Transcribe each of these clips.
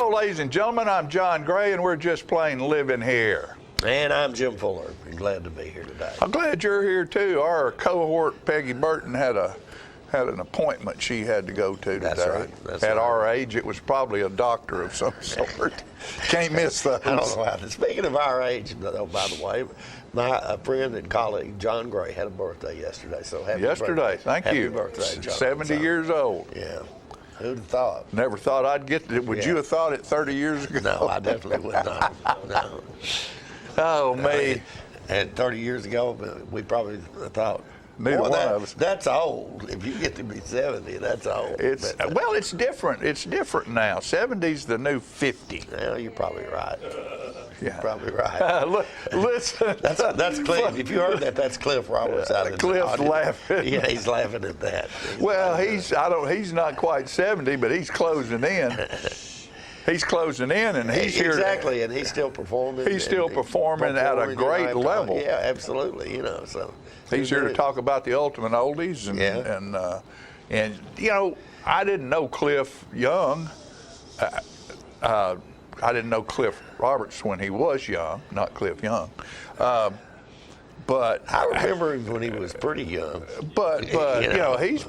Hello, ladies and gentlemen. I'm John Gray, and we're just plain living here. And I'm Jim Fuller. I'm glad to be here today. I'm glad you're here too. Our cohort Peggy Burton had an appointment she had to go to today. That's right. That's At right. our age, it was probably a doctor of some sort. Can't miss those. I don't know how. Speaking of our age, though, by the way, my friend and colleague John Gray had a birthday yesterday. So happy birthday. Thank happy you. Birthday, John. 70 years old. Yeah. Who'd have thought? Never thought I'd get to it. Would you have thought it 30 years ago? No, I definitely would not. No. Oh, me. And 30 years ago, we probably thought, Neither one of us. That's old. If you get to be 70, that's old. Well, it's different. It's different now. 70's the new 50. Well, you're probably right. Yeah. You're probably right. Listen. That's Cliff. If you heard that, that's Cliff Roberts out in the Cliff's audience. laughing. Yeah, he's laughing at that. He's not quite 70, but he's closing in. He's closing in, and he's here. Exactly, and he's still performing. He's still performing at a great level. Yeah, absolutely. So he's here to talk about the ultimate oldies, and I didn't know Cliff Young. I didn't know Cliff Roberts when he was young, not Cliff Young. But I remember him when he was pretty young. But he's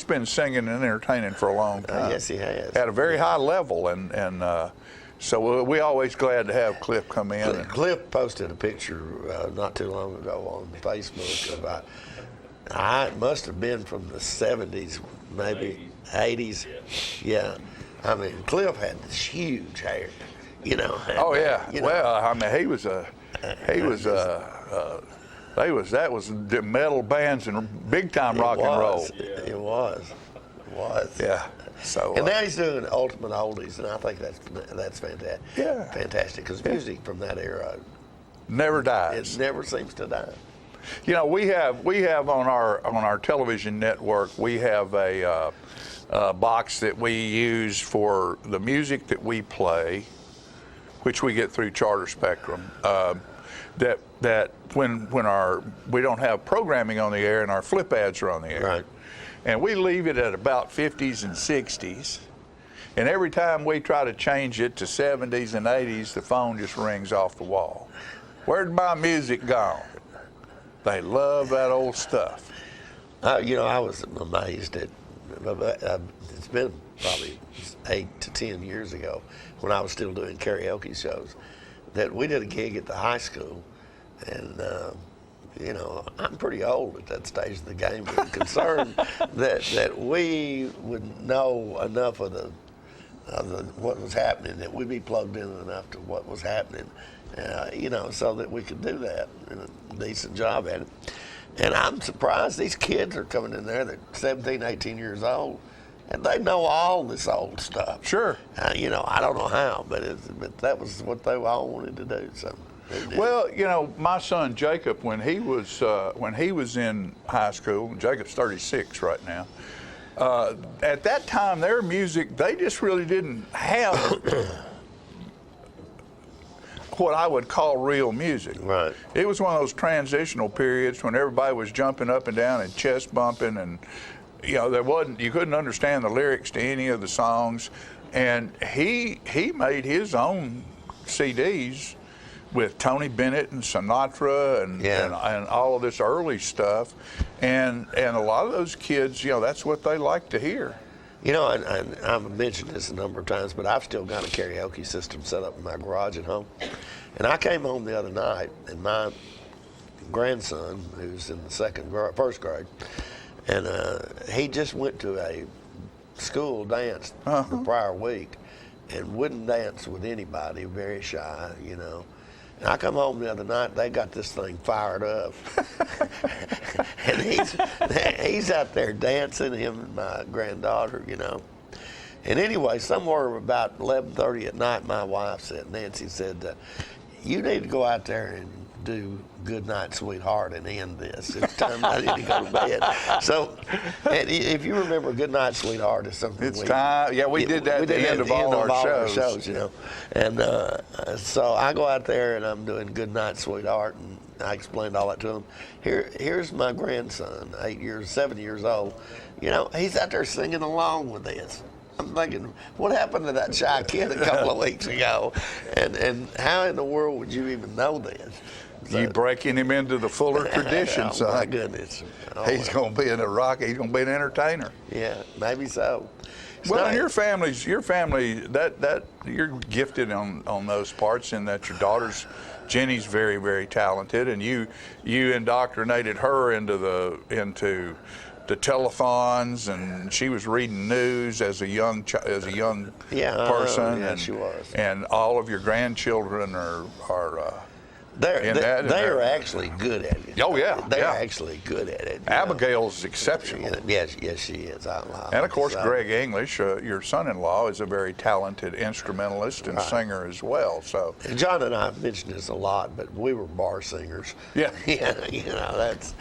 been singing and entertaining for a long time. Yes, he has. At a very high level, and so we always glad to have Cliff come in. Cliff posted a picture not too long ago on Facebook about. It must have been from the 70s, maybe 80s. Yeah, I mean Cliff had this huge hair, Oh yeah. Well, I mean he was that was the metal bands and big time rock and roll. It was. Yeah. So. And now he's doing Ultimate Oldies, and I think that's fantastic. Yeah. Fantastic, because music from that era never dies. It never seems to die. We have on our television network, we have a box that we use for the music that we play, which we get through Charter Spectrum. That when we don't have programming on the air and our flip ads are on the air, right, and we leave it at about 50s and 60s, and every time we try to change it to 70s and 80s, the phone just rings off the wall. Where'd my music gone? They love that old stuff. I was amazed at. It's been probably 8 to 10 years ago when I was still doing karaoke shows that we did a gig at the high school, and I'm pretty old at that stage of the game, but concerned that we would know enough of the what was happening, that we'd be plugged in enough to what was happening, so that we could do that and a decent job at it. And I'm surprised these kids are coming in there, they're 17, 18 years old, and they know all this old stuff. Sure. I don't know how, but that was what they all wanted to do. So. Well, my son Jacob, when he was in high school, Jacob's 36 right now. At that time, their music, they just really didn't have what I would call real music. Right. It was one of those transitional periods when everybody was jumping up and down and chest bumping, and you couldn't understand the lyrics to any of the songs, and he made his own CDs with Tony Bennett and Sinatra and all of this early stuff, and a lot of those kids, that's what they like to hear. And I've mentioned this a number of times, but I've still got a karaoke system set up in my garage at home. And I came home the other night, and my grandson, who's in the first grade, and he just went to a school dance the prior week and wouldn't dance with anybody, very shy, And I come home the other night, they got this thing fired up. And he's out there dancing, him and my granddaughter, And anyway, somewhere about 11:30 at night, my wife Nancy said, you need to go out there and do Good Night, Sweetheart and end this. It's time I need to go to bed. So, and if you remember, Good Night, Sweetheart is something it's time. Yeah, we did that at the end of all our shows. And so I go out there and I'm doing Good Night, Sweetheart, and I explained all that to him. Here's my grandson, 7 years old. He's out there singing along with this. I'm thinking, what happened to that shy kid a couple of weeks ago? And how in the world would you even know this? You breaking him into the Fuller tradition, oh, son. my goodness. Oh, He's going to be in a rock. He's going to be an entertainer. yeah, maybe so. Well, and nice. your family, that you're gifted on those parts, in that your daughter's Jenny's very, very talented, and you indoctrinated her into the telethons, and she was reading news as a young person. Yeah, and, she was. And all of your grandchildren are They are actually good at it. Oh, yeah, They're yeah. actually good at it. Abigail's exceptional. Yes, she is. And of course, Greg English, your son-in-law, is a very talented instrumentalist and singer as well. So John and I have mentioned this a lot, but we were bar singers. Yeah. Yeah, that's.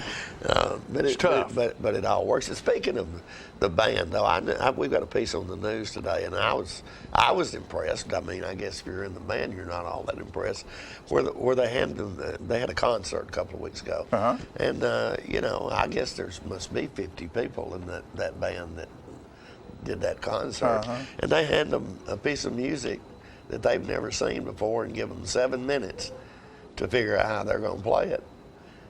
But it's tough. But it all works. And speaking of the band, though, we've got a piece on the news today, and I was impressed. I mean, I guess if you're in the band, you're not all that impressed. Where they had a concert a couple of weeks ago, and I guess must be 50 people in that band that did that concert, and they handed them a piece of music that they've never seen before and give them 7 minutes to figure out how they're going to play it.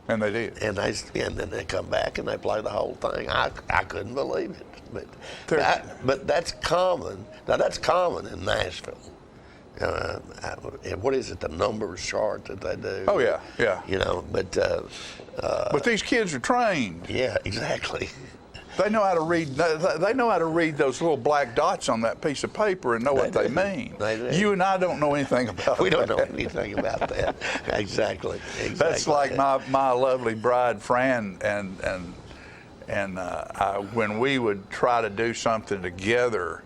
And they did. And then they come back and they play the whole thing. I couldn't believe it, but that's common. Now that's common in Nashville. What is it? The numbers chart that they do. Oh yeah, yeah. But these kids are trained. Yeah, exactly. They know how to read. They know how to read those little black dots on that piece of paper and know what they mean. They do. You and I don't know anything about. We don't that. know anything about that. Exactly. That's like my lovely bride Fran and when we would try to do something together,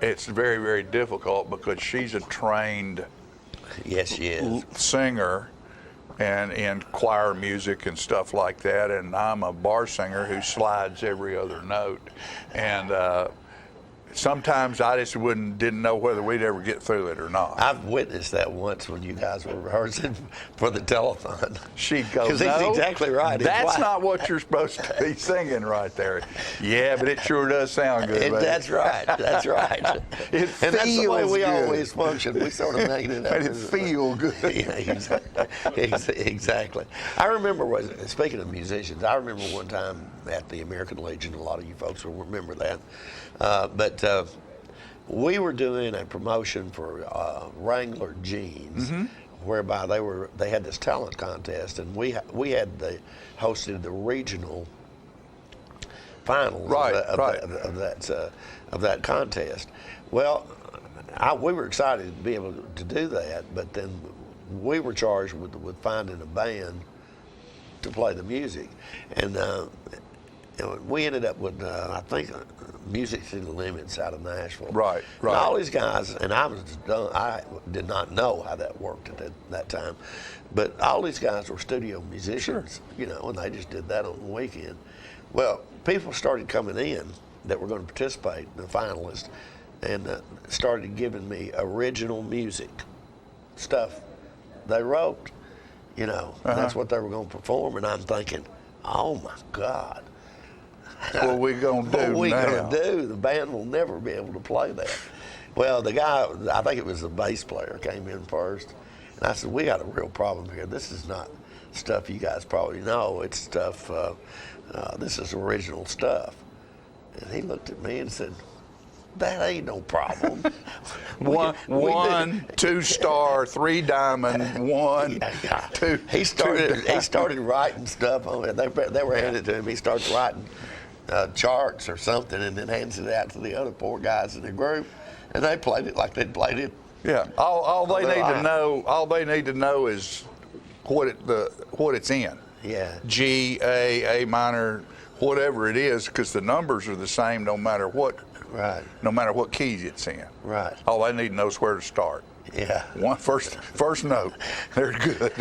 it's very, very difficult because she's a trained yes, she is. singer and in choir music and stuff like that, and I'm a bar singer who slides every other note, and sometimes I just didn't know whether we'd ever get through it or not. I've witnessed that once when you guys were rehearsing for the telethon. She'd go, because no, he's exactly right. That's not what you're supposed to be singing right there. Yeah, but it sure does sound good. baby. That's right. That's right. It and that's the way feels we good. always function. We sort of make it up. And it feel good. Yeah, exactly. I remember, speaking of musicians, I remember one time at the American Legion, a lot of you folks will remember that, but we were doing a promotion for Wrangler Jeans, whereby they had this talent contest, and we hosted the regional finals of that contest. Well, we were excited to be able to do that, but then we were charged with finding a band to play the music, and we ended up with I think Music City Limits out of Nashville. Right. And all these guys, and I did not know how that worked at that time, but all these guys were studio musicians, and they just did that on the weekend. Well, people started coming in that were going to participate, the finalists, and started giving me original music stuff they wrote. That's what they were going to perform, and I'm thinking, oh my God. What we gonna do What we now? gonna do? The band will never be able to play that. Well, the guy, I think it was the bass player, came in first, and I said, "We got a real problem here. This is not stuff you guys probably know. It's stuff. This is original stuff." And he looked at me and said, "That ain't no problem." One 2-star, 3 diamond, 1, 2. He started writing stuff on it. They were handed to him. He starts writing charts or something, and then hands it out to the other 4 guys in the group, and they played it like they'd played it. Yeah. All they need to know is what it's in. Yeah. G, A minor, whatever it is, because the numbers are the same no matter what. Right. No matter what keys it's in. Right. All they need to know is where to start. Yeah. First note. They're good.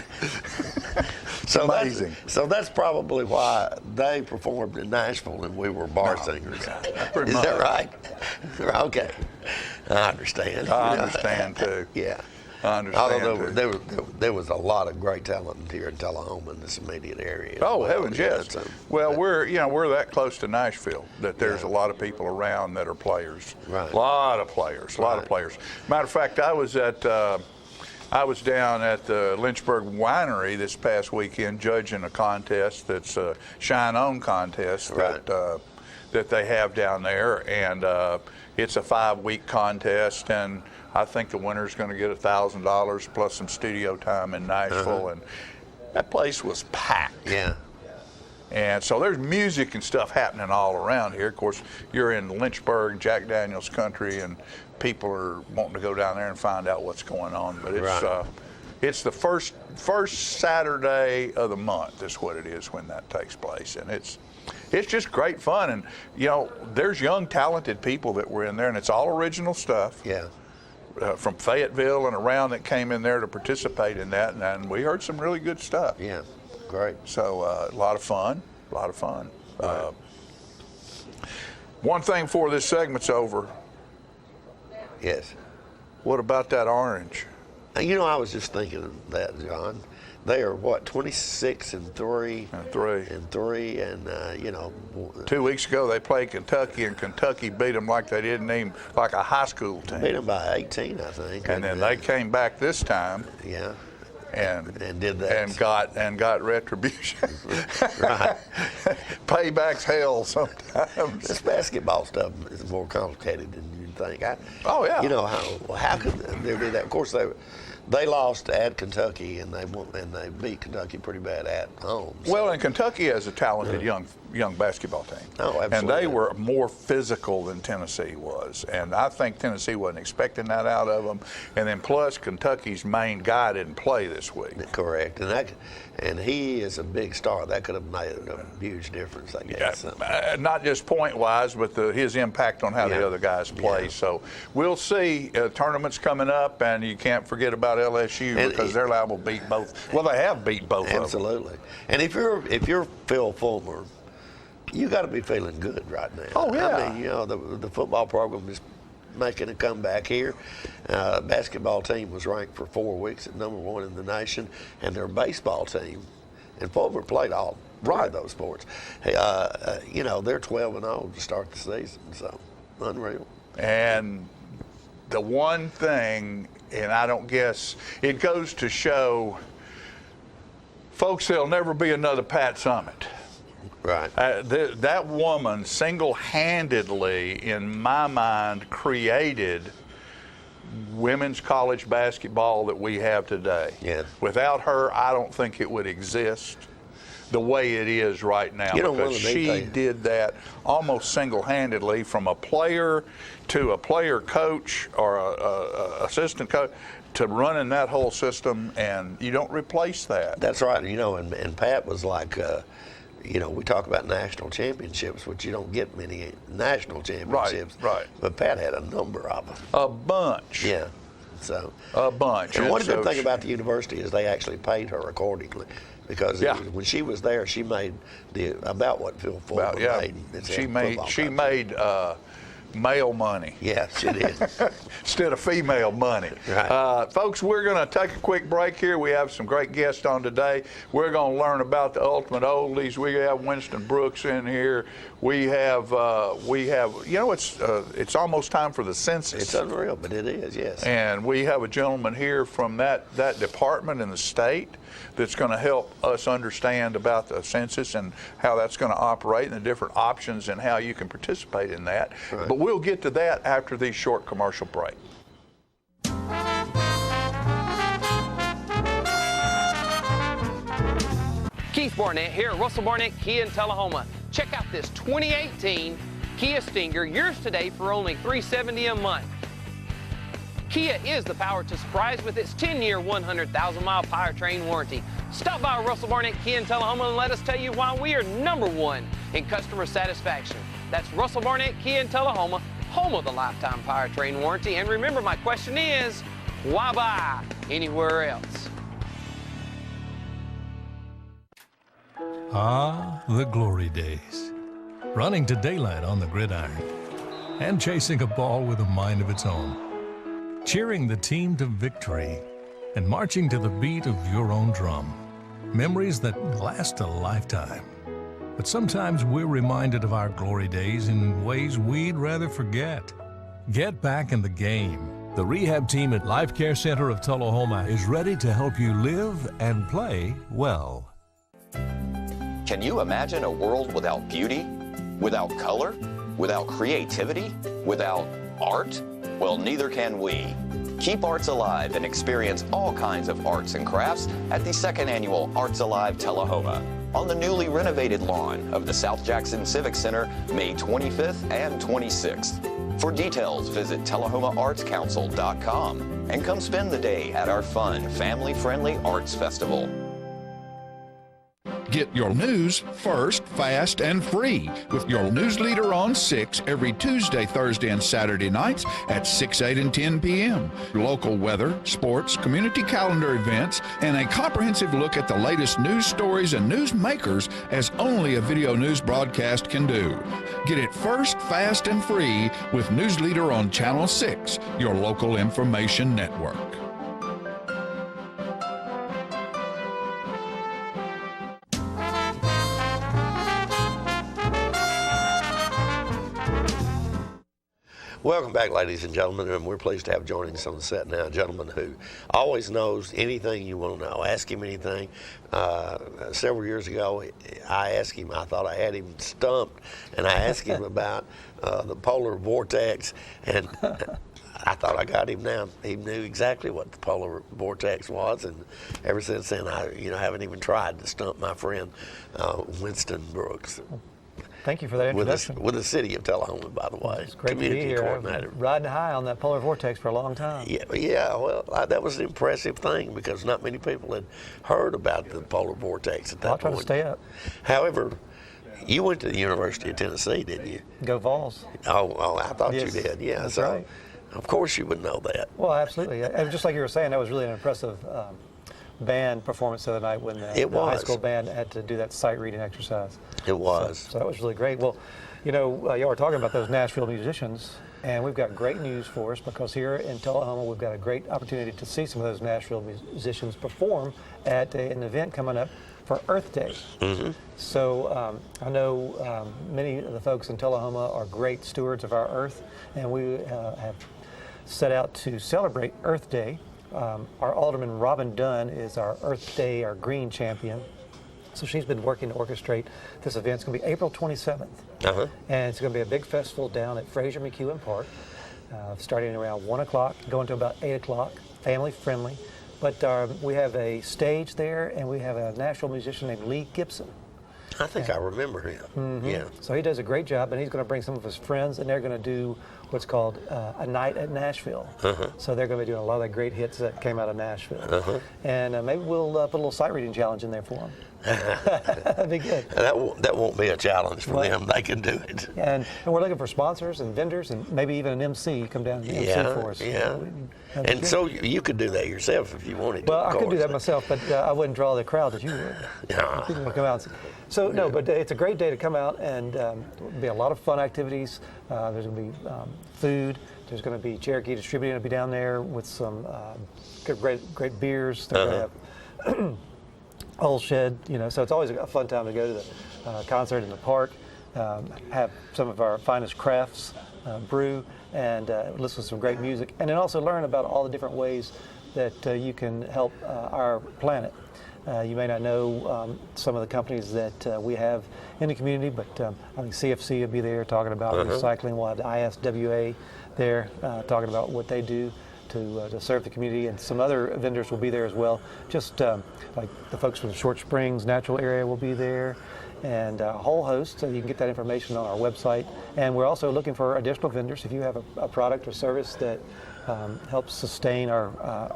So amazing. That's probably why they performed in Nashville and we were bar singers. Pretty Is much. that right? Okay. I understand. I understand too. Yeah. I understand. Although there was a lot of great talent here in Tullahoma in this immediate area. Oh, heavens, yes. So, well, we're that close to Nashville that there's a lot of people around that are players. Right. A lot of players. Matter of fact, I was down at the Lynchburg Winery this past weekend judging a contest that's a Shine On contest that they have down there, and it's a 5-week contest, and I think the winner's going to get $1,000 plus some studio time in Nashville, and that place was packed. Yeah. And so there's music and stuff happening all around here. Of course, you're in Lynchburg, Jack Daniels country, and people are wanting to go down there and find out what's going on. But it's the first Saturday of the month is what it is when that takes place, and it's just great fun. And there's young, talented people that were in there, and it's all original stuff. Yeah. From Fayetteville and around that came in there to participate in that, and we heard some really good stuff. Yeah. Great. So a lot of fun. Right. One thing before this segment's over. Yes. What about that orange? I was just thinking of that, John. They are 26-3. And 3, and 2 weeks ago they played Kentucky, and Kentucky beat them like they didn't even like a high school team. Beat them by 18, I think. And then they came back this time. Yeah. And did that and got retribution. Right. Payback's hell sometimes. This basketball stuff is more complicated than you think. Oh yeah. How could there be that? Of course they lost at Kentucky, and they beat Kentucky pretty bad at home. So. Well, and Kentucky has a talented young basketball team. Oh, absolutely. And they were more physical than Tennessee was. And I think Tennessee wasn't expecting that out of them. And then plus Kentucky's main guy didn't play this week. Correct. And he is a big star. That could have made a huge difference, I guess. Not just point-wise, but his impact on how the other guys play. Yeah. So we'll see. Tournaments coming up, and you can't forget about LSU because they're liable to beat both. Well, they have beat both of them. Absolutely. And if you're Phil Fulmer, you got to be feeling good right now. Oh yeah. I mean, the football program is making a comeback here. Basketball team was ranked for 4 weeks at #1 in the nation, and their baseball team, and Fulmer played all of those sports. Hey, they're 12-0 to start the season, so unreal. And the one thing, and I don't guess it goes to show, folks, there'll never be another Pat Summitt. Right. That woman single-handedly, in my mind, created women's college basketball that we have today. Yeah. Without her, I don't think it would exist the way it is right now, because she did that almost single-handedly, from a player to a player coach or a assistant coach to running that whole system, and you don't replace that. That's right. And Pat was like, we talk about national championships, which you don't get many national championships. Right. But Pat had a number of them. A bunch. Yeah. So a bunch. And one good thing about the university is they actually paid her accordingly, because when she was there, she made about what Phil Fulmer made. She made male money. Yeah, she did. Instead of female money. Right. Folks, we're going to take a quick break here. We have some great guests on today. We're going to learn about the ultimate oldies. We have Winston Brooks in here. We have it's almost time for the census. It's unreal, but it is, yes. And we have a gentleman here from that department in the state that's going to help us understand about the census and how that's going to operate and the different options and how you can participate in that. Right. But we'll get to that after these short commercial breaks. Keith Barnett here at Russell Barnett Kia in Tullahoma. Check out this 2018 Kia Stinger, yours today for only $370 a month. Kia is the power to surprise with its 10-year, 100,000-mile powertrain warranty. Stop by Russell Barnett Kia in Tullahoma and let us tell you why we are #1 in customer satisfaction. That's Russell Barnett Kia in Tullahoma, home of the lifetime powertrain warranty. And remember, my question is, why buy anywhere else? Ah, the glory days. Running to daylight on the gridiron and chasing a ball with a mind of its own. cheering the team to victory, and marching to the beat of your own drum. Memories that last a lifetime. But sometimes we're reminded of our glory days in ways we'd rather forget. Get back in the game. The rehab team at Life Care Center of Tullahoma is ready to help you live and play well. Can you imagine a world without beauty, without color, without creativity, without art? Well, neither can we. Keep arts alive and experience all kinds of arts and crafts at the second annual Arts Alive Tullahoma on the newly renovated lawn of the South Jackson Civic Center, May 25th and 26th. For details, visit TullahomaArtsCouncil.com and come spend the day at our fun, family-friendly arts festival. Get your news first, fast, and free with your news leader on 6 every Tuesday, Thursday, and Saturday nights at 6, 8, and 10 p.m. Local weather, sports, community calendar events, and a comprehensive look at the latest news stories and news makers as only a video news broadcast can do. Get it first, fast, and free with News Leader on Channel 6, your local information network. Welcome back, ladies and gentlemen, and we're pleased to have joining us on the set now a gentleman who always knows anything you want to know. Ask him anything. Several years ago, I asked him, I thought I had him stumped, and I asked him about the polar vortex, and I thought I got him now. He knew exactly what the polar vortex was, and ever since then, I haven't even tried to stump my friend Winston Brooks. Thank you for that introduction. With the city of Tullahoma, by the way. It's great to be here. Coordinator. Riding high on that polar vortex for a long time. Yeah. Well, that was an impressive thing because not many people had heard about the polar vortex at that point. I'll try to stay up. However, you went to the University of Tennessee, didn't you? Go Vols. Oh, I thought Yes, you did. Yeah, that's so right. Of course you would know that. Well, absolutely. And just like you were saying, that was really an impressive band performance the other night when the high school band had to do that sight reading exercise. It was. So that was really great. Well, y'all were talking about those Nashville musicians, and we've got great news for us because here in Tullahoma, we've got a great opportunity to see some of those Nashville musicians perform at an event coming up for Earth Day. Mm-hmm. So I know many of the folks in Tullahoma are great stewards of our earth, and we have set out to celebrate Earth Day. Our Alderman Robin Dunn is our Earth Day, our green champion. So she's been working to orchestrate this event. It's going to be April 27th. Uh-huh. And it's going to be a big festival down at Fraser McEwen Park, starting around 1 o'clock, going to about 8 o'clock, family friendly. But we have a stage there, and we have a Nashville musician named Lee Gibson. I think I remember him. Mm-hmm. Yeah. So he does a great job, and he's going to bring some of his friends, and they're going to do what's called a night at Nashville. Uh-huh. So they're going to be doing a lot of the great hits that came out of Nashville. Uh-huh. And maybe we'll put a little sight reading challenge in there for them. That'd be good. That won't be a challenge for them. They can do it. And we're looking for sponsors and vendors and maybe even an MC come down and MC for us. Yeah. And so you could do that yourself if you wanted to. Well, I could do that myself, but I wouldn't draw the crowd that you would. Yeah. People would come out. So no, but it's a great day to come out, and there'll be a lot of fun activities. There's going to be food. There's going to be Cherokee Distributing to be down there with some great beers. They're going to have Old Shed, so it's always a fun time to go to the concert in the park, have some of our finest crafts brew, and listen to some great music, and then also learn about all the different ways that you can help our planet. You may not know some of the companies that we have in the community, but I think CFC will be there talking about recycling. We'll have the ISWA there talking about what they do to serve the community, and some other vendors will be there as well. Just like the folks from the Short Springs Natural Area will be there, and a whole host. So you can get that information on our website. And we're also looking for additional vendors. If you have a product or service that helps sustain our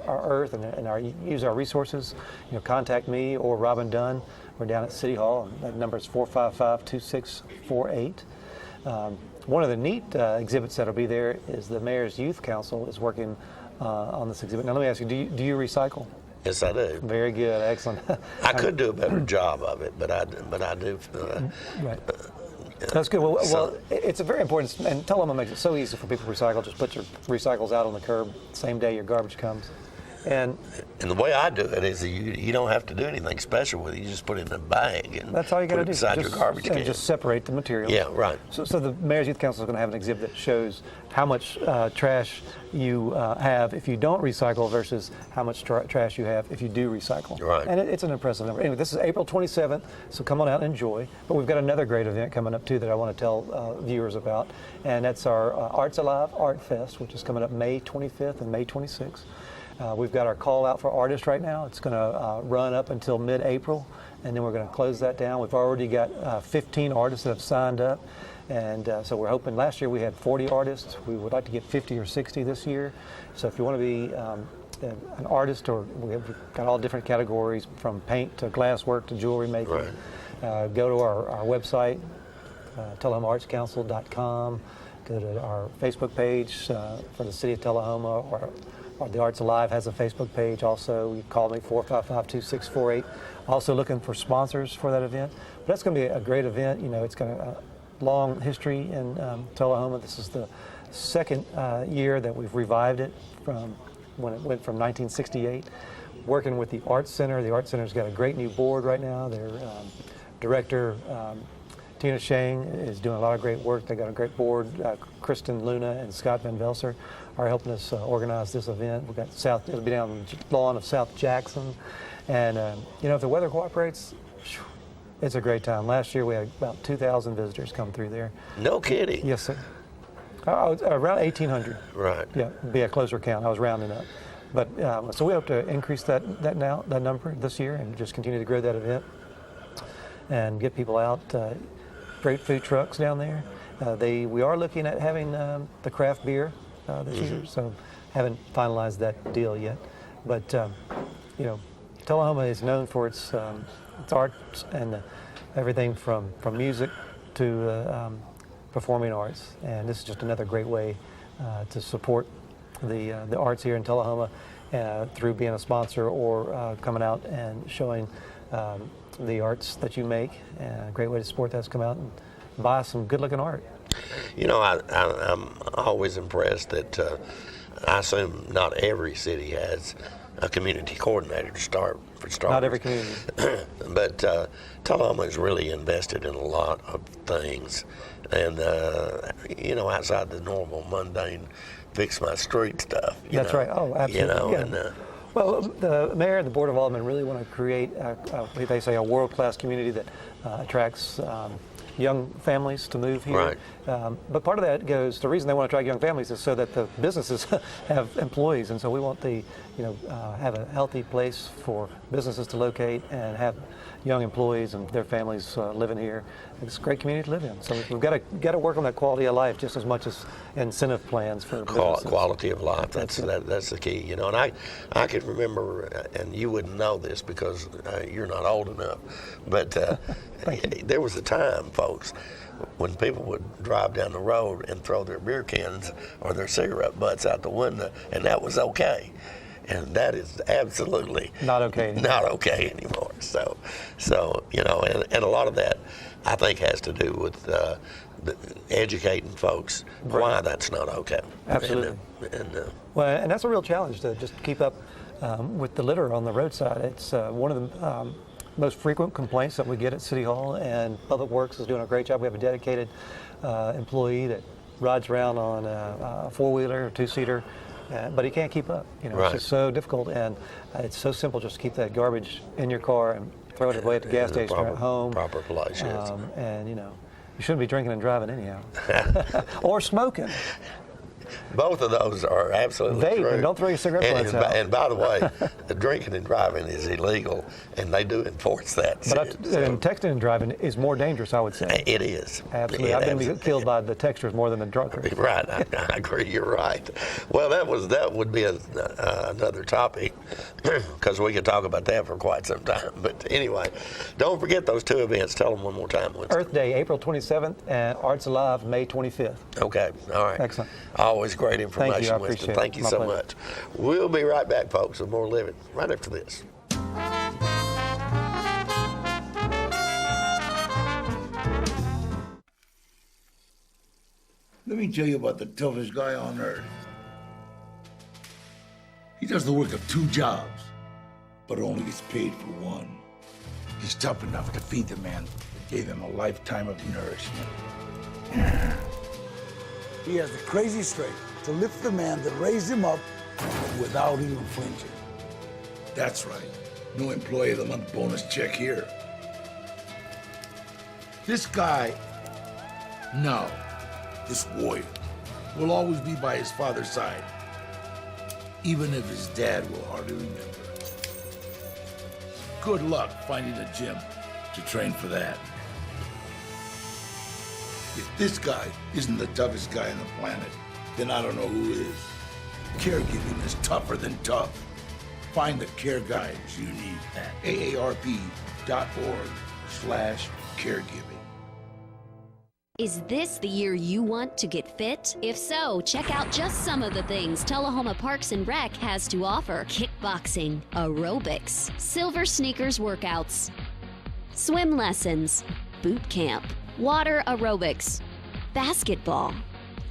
earth and use our resources, contact me or Robin Dunn. We're down at City Hall, and that number is 455-2648. One of the neat exhibits that'll be there is the Mayor's Youth Council is working on this exhibit. Now let me ask you, do you recycle? Yes, I do. Very good, excellent. I could do a better job of it, but I do. Right. That's good. Well, it's a very important, and Tullahoma makes it so easy for people to recycle. Just put your recycles out on the curb, same day your garbage comes. And the way I do it is you don't have to do anything special with it. You just put it in a bag and that's all you got to do. Beside your garbage can. And just separate the materials. Yeah, right. So the Mayor's Youth Council is going to have an exhibit that shows how much trash you have if you don't recycle versus how much trash you have if you do recycle. Right. And it's an impressive number. Anyway, this is April 27th, so come on out and enjoy. But we've got another great event coming up too that I want to tell viewers about, and that's our Arts Alive Art Fest, which is coming up May 25th and May 26th. We've got our call out for artists right now. It's going to run up until mid-April, and then we're going to close that down. We've already got 15 artists that have signed up, and so we're hoping. Last year we had 40 artists. We would like to get 50 or 60 this year. So if you want to be an artist, or we've got all different categories from paint to glass work to jewelry making, right. Go to our website, TullahomaArtsCouncil.com. Go to our Facebook page for the City of Tullahoma, or the Arts Alive has a Facebook page also. You call me, 455-2648. Also looking for sponsors for that event. But that's going to be a great event. You know, it's got a long history in Tullahoma. This is the second year that we've revived it from when it went from 1968. Working with the Arts Center. The Arts Center's got a great new board right now. Their director, Tina Shang, is doing a lot of great work. They got a great board. Kristen Luna and Scott Van Velser are helping us organize this event. We've got it'll be down on the lawn of South Jackson. And, you know, if the weather cooperates, it's a great time. Last year we had about 2,000 visitors come through there. No kidding. Yes, sir. Around 1,800. Right. Yeah, be a closer count. I was rounding up. But so we hope to increase that number this year and just continue to grow that event and get people out. Great food trucks down there. We are looking at having the craft beer this year, so haven't finalized that deal yet. But you know, Tullahoma is known for its arts and everything from music to performing arts, and this is just another great way to support the arts here in Tullahoma through being a sponsor or coming out and showing the arts that you make. And a great way to support that is come out and buy some good-looking art. You know, I'm always impressed that I assume not every city has a community coordinator to start for starters. Not every community. But Tullahoma is really invested in a lot of things. And, you know, outside the normal, mundane, fix my street stuff. That's right. Oh, absolutely. You know, yeah. and well, the mayor and the Board of Aldermen really want to create, they say, a world-class community that attracts young families to move here. Right. But part of that goes, the reason they want to attract young families is so that the businesses have employees, and so we want have a healthy place for businesses to locate and have young employees and their families living here. It's a great community to live in. So we've got to work on that quality of life just as much as incentive plans for businesses. Quality of life. That's the key. You know, and I can remember, and you wouldn't know this because you're not old enough, but there was a time, folks, when people would drive down the road and throw their beer cans or their cigarette butts out the window, and that was okay. And that is absolutely not okay anymore. So you know, and a lot of that, I think, has to do with educating folks why that's not okay. Absolutely. And that's a real challenge to just keep up with the litter on the roadside. It's one of the most frequent complaints that we get at City Hall, and Public Works is doing a great job. We have a dedicated employee that rides around on a four-wheeler or two-seater. But he can't keep up. You know, right. It's just so difficult, and it's so simple just to keep that garbage in your car and throw it away at the gas station or at home. Proper place, yes. And you know, you shouldn't be drinking and driving anyhow, or smoking. Both of those are absolutely Vape, true. and don't throw your cigarette butts out. And by the way, drinking and driving is illegal, and they do enforce that. But texting and driving is more dangerous, I would say. It is. Absolutely. I've been killed by the texters more than the drunkard. Right. I agree. You're right. Well, that would be another topic, because we could talk about that for quite some time. But anyway, don't forget those two events. Tell them one more time, Winston. Earth Day, April 27th, and Arts Alive, May 25th. Okay. All right. Excellent. Always great information, Thank you. I Winston. appreciate it. Thank you so much. We'll be right back, folks, with more living right after this. me tell you about the toughest guy on earth. He does the work of 2 jobs, but only gets paid for one. He's tough enough to feed the man that gave him a lifetime of nourishment. He has the crazy strength to lift the man that raised him up without even flinching. That's right. No employee of the month bonus check here. This guy, no, this warrior, will always be by his father's side, even if his dad will hardly remember. Good luck finding a gym to train for that. If this guy isn't the toughest guy on the planet, then I don't know who is. Caregiving is tougher than tough. Find the care guides you need at aarp.org/caregiving. Is this the year you want to get fit? If so, check out just some of the things Tullahoma Parks and Rec has to offer. Kickboxing, aerobics, silver sneakers workouts, swim lessons, boot camp, water aerobics, basketball,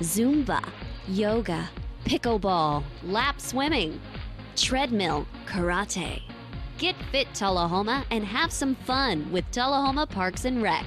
Zumba, yoga, pickleball, lap swimming, treadmill, karate. Get fit, Tullahoma, and have some fun with Tullahoma Parks and Rec.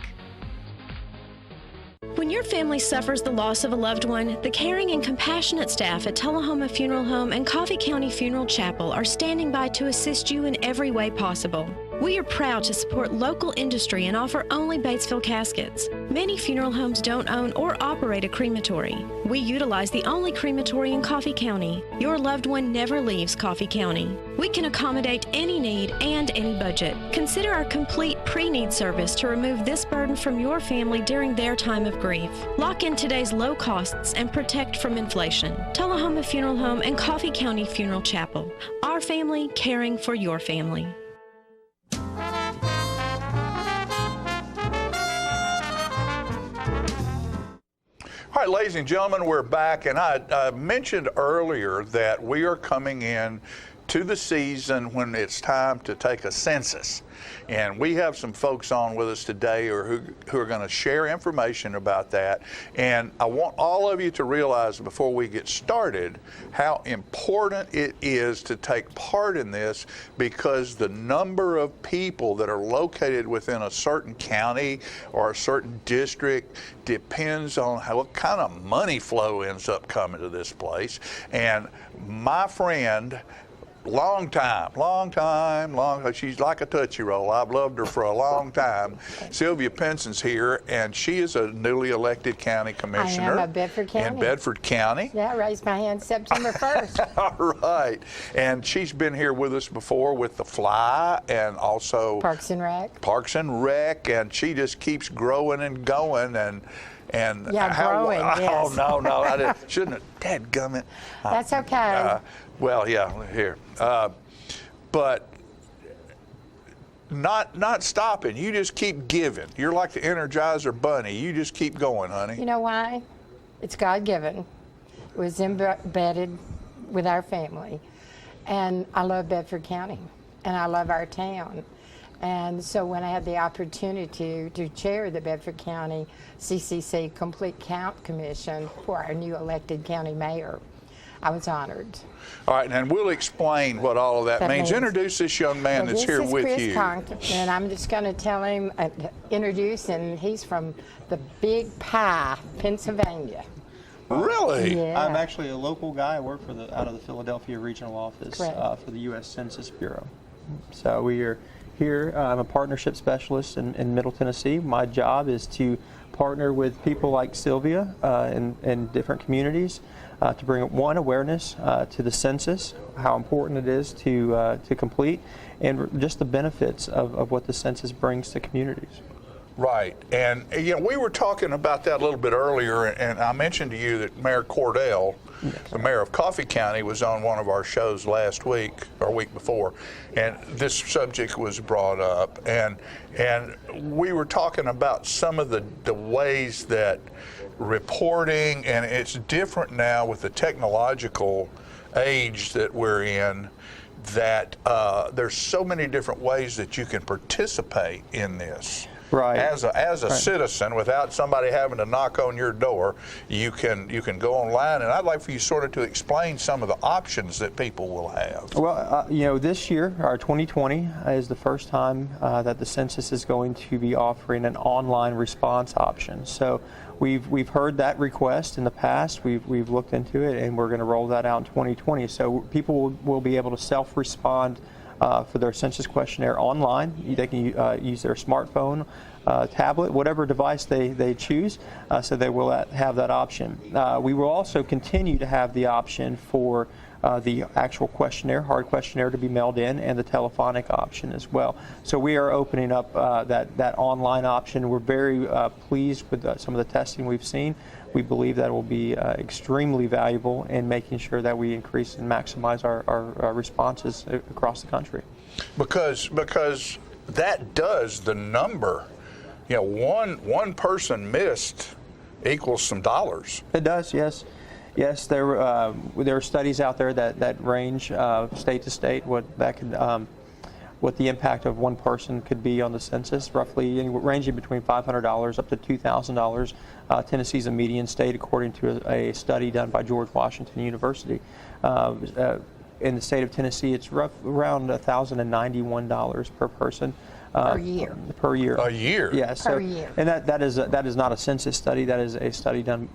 When your family suffers the loss of a loved one, the caring and compassionate staff at Tullahoma Funeral Home and Coffee County Funeral Chapel are standing by to assist you in every way possible. We are proud to support local industry and offer only Batesville caskets. Many funeral homes don't own or operate a crematory. We utilize the only crematory in Coffee County. Your loved one never leaves Coffee County. We can accommodate any need and any budget. Consider our complete pre-need service to remove this burden from your family during their time of grief. Lock in today's low costs and protect from inflation. Tullahoma Funeral Home and Coffee County Funeral Chapel. Our family caring for your family. All right, ladies and gentlemen, we're back, and I mentioned earlier that we are coming in to the season when it's time to take a census. And we have some folks on with us today who are going to share information about that. And I want all of you to realize before we get started how important it is to take part in this, because the number of people that are located within a certain county or a certain district depends on what kind of money flow ends up coming to this place. And my friend, long time, she's like a Tootsie Roll. I've loved her for a long time. Sylvia Penson's here, and she is a newly elected county commissioner. I am of Bedford County. In Bedford County. Yeah, I raised my hand September 1st. All right. And she's been here with us before with the Fly and also Parks and Rec. Parks and Rec, and she just keeps growing and going. And growing, yes. Oh, no, I shouldn't have. Dadgummit. That's okay. Well, yeah, here. But not stopping. You just keep giving. You're like the Energizer Bunny. You just keep going, honey. You know why? It's God-given. It was embedded with our family. And I love Bedford County, and I love our town. And so when I had the opportunity to chair the Bedford County CCC Complete Count Commission for our new elected county mayor, I was honored. All right, and we'll explain what all of that means. Introduce this young man that's here with Chris you. Conkton, and I'm just going to tell him, introduce, and he's from the Big Pie, Pennsylvania. Really? Yeah. I'm actually a local guy. I work for out of the Philadelphia regional office for the U.S. Census Bureau. So we are here. I'm a partnership specialist in Middle Tennessee. My job is to partner with people like Sylvia in different communities to bring awareness to the census, how important it is to complete, and just the benefits of what the census brings to communities. Right, and we were talking about that a little bit earlier, and I mentioned to you that Mayor Cordell, the mayor of Coffee County, was on one of our shows last week or week before, and this subject was brought up, and we were talking about some of the ways that reporting, and it's different now with the technological age that we're in, that there's so many different ways that you can participate in this. Right. As a citizen, without somebody having to knock on your door, you can go online. And I'd like for you sort of to explain some of the options that people will have. Well, this year, our 2020, is the first time that the census is going to be offering an online response option. So we've heard that request in the past. We've looked into it, and we're going to roll that out in 2020. So people will be able to self-respond for their census questionnaire online. They can use their smartphone, tablet, whatever device they choose, so they will have that option. We will also continue to have the option for the actual questionnaire, hard questionnaire, to be mailed in, and the telephonic option as well. So we are opening up that online option. We're very pleased with some of the testing we've seen. We believe that will be extremely valuable in making sure that we increase and maximize our responses across the country. Because that does the number. One person missed equals some dollars. It does, yes. Yes, there are studies out there that range state to state what the impact of one person could be on the census, roughly ranging between $500 up to $2,000. Tennessee's a median state, according to a study done by George Washington University. In the state of Tennessee, it's around $1,091 per person. Per year. Per year. A year? Yes. Per year. And that is not a census study. That is a study done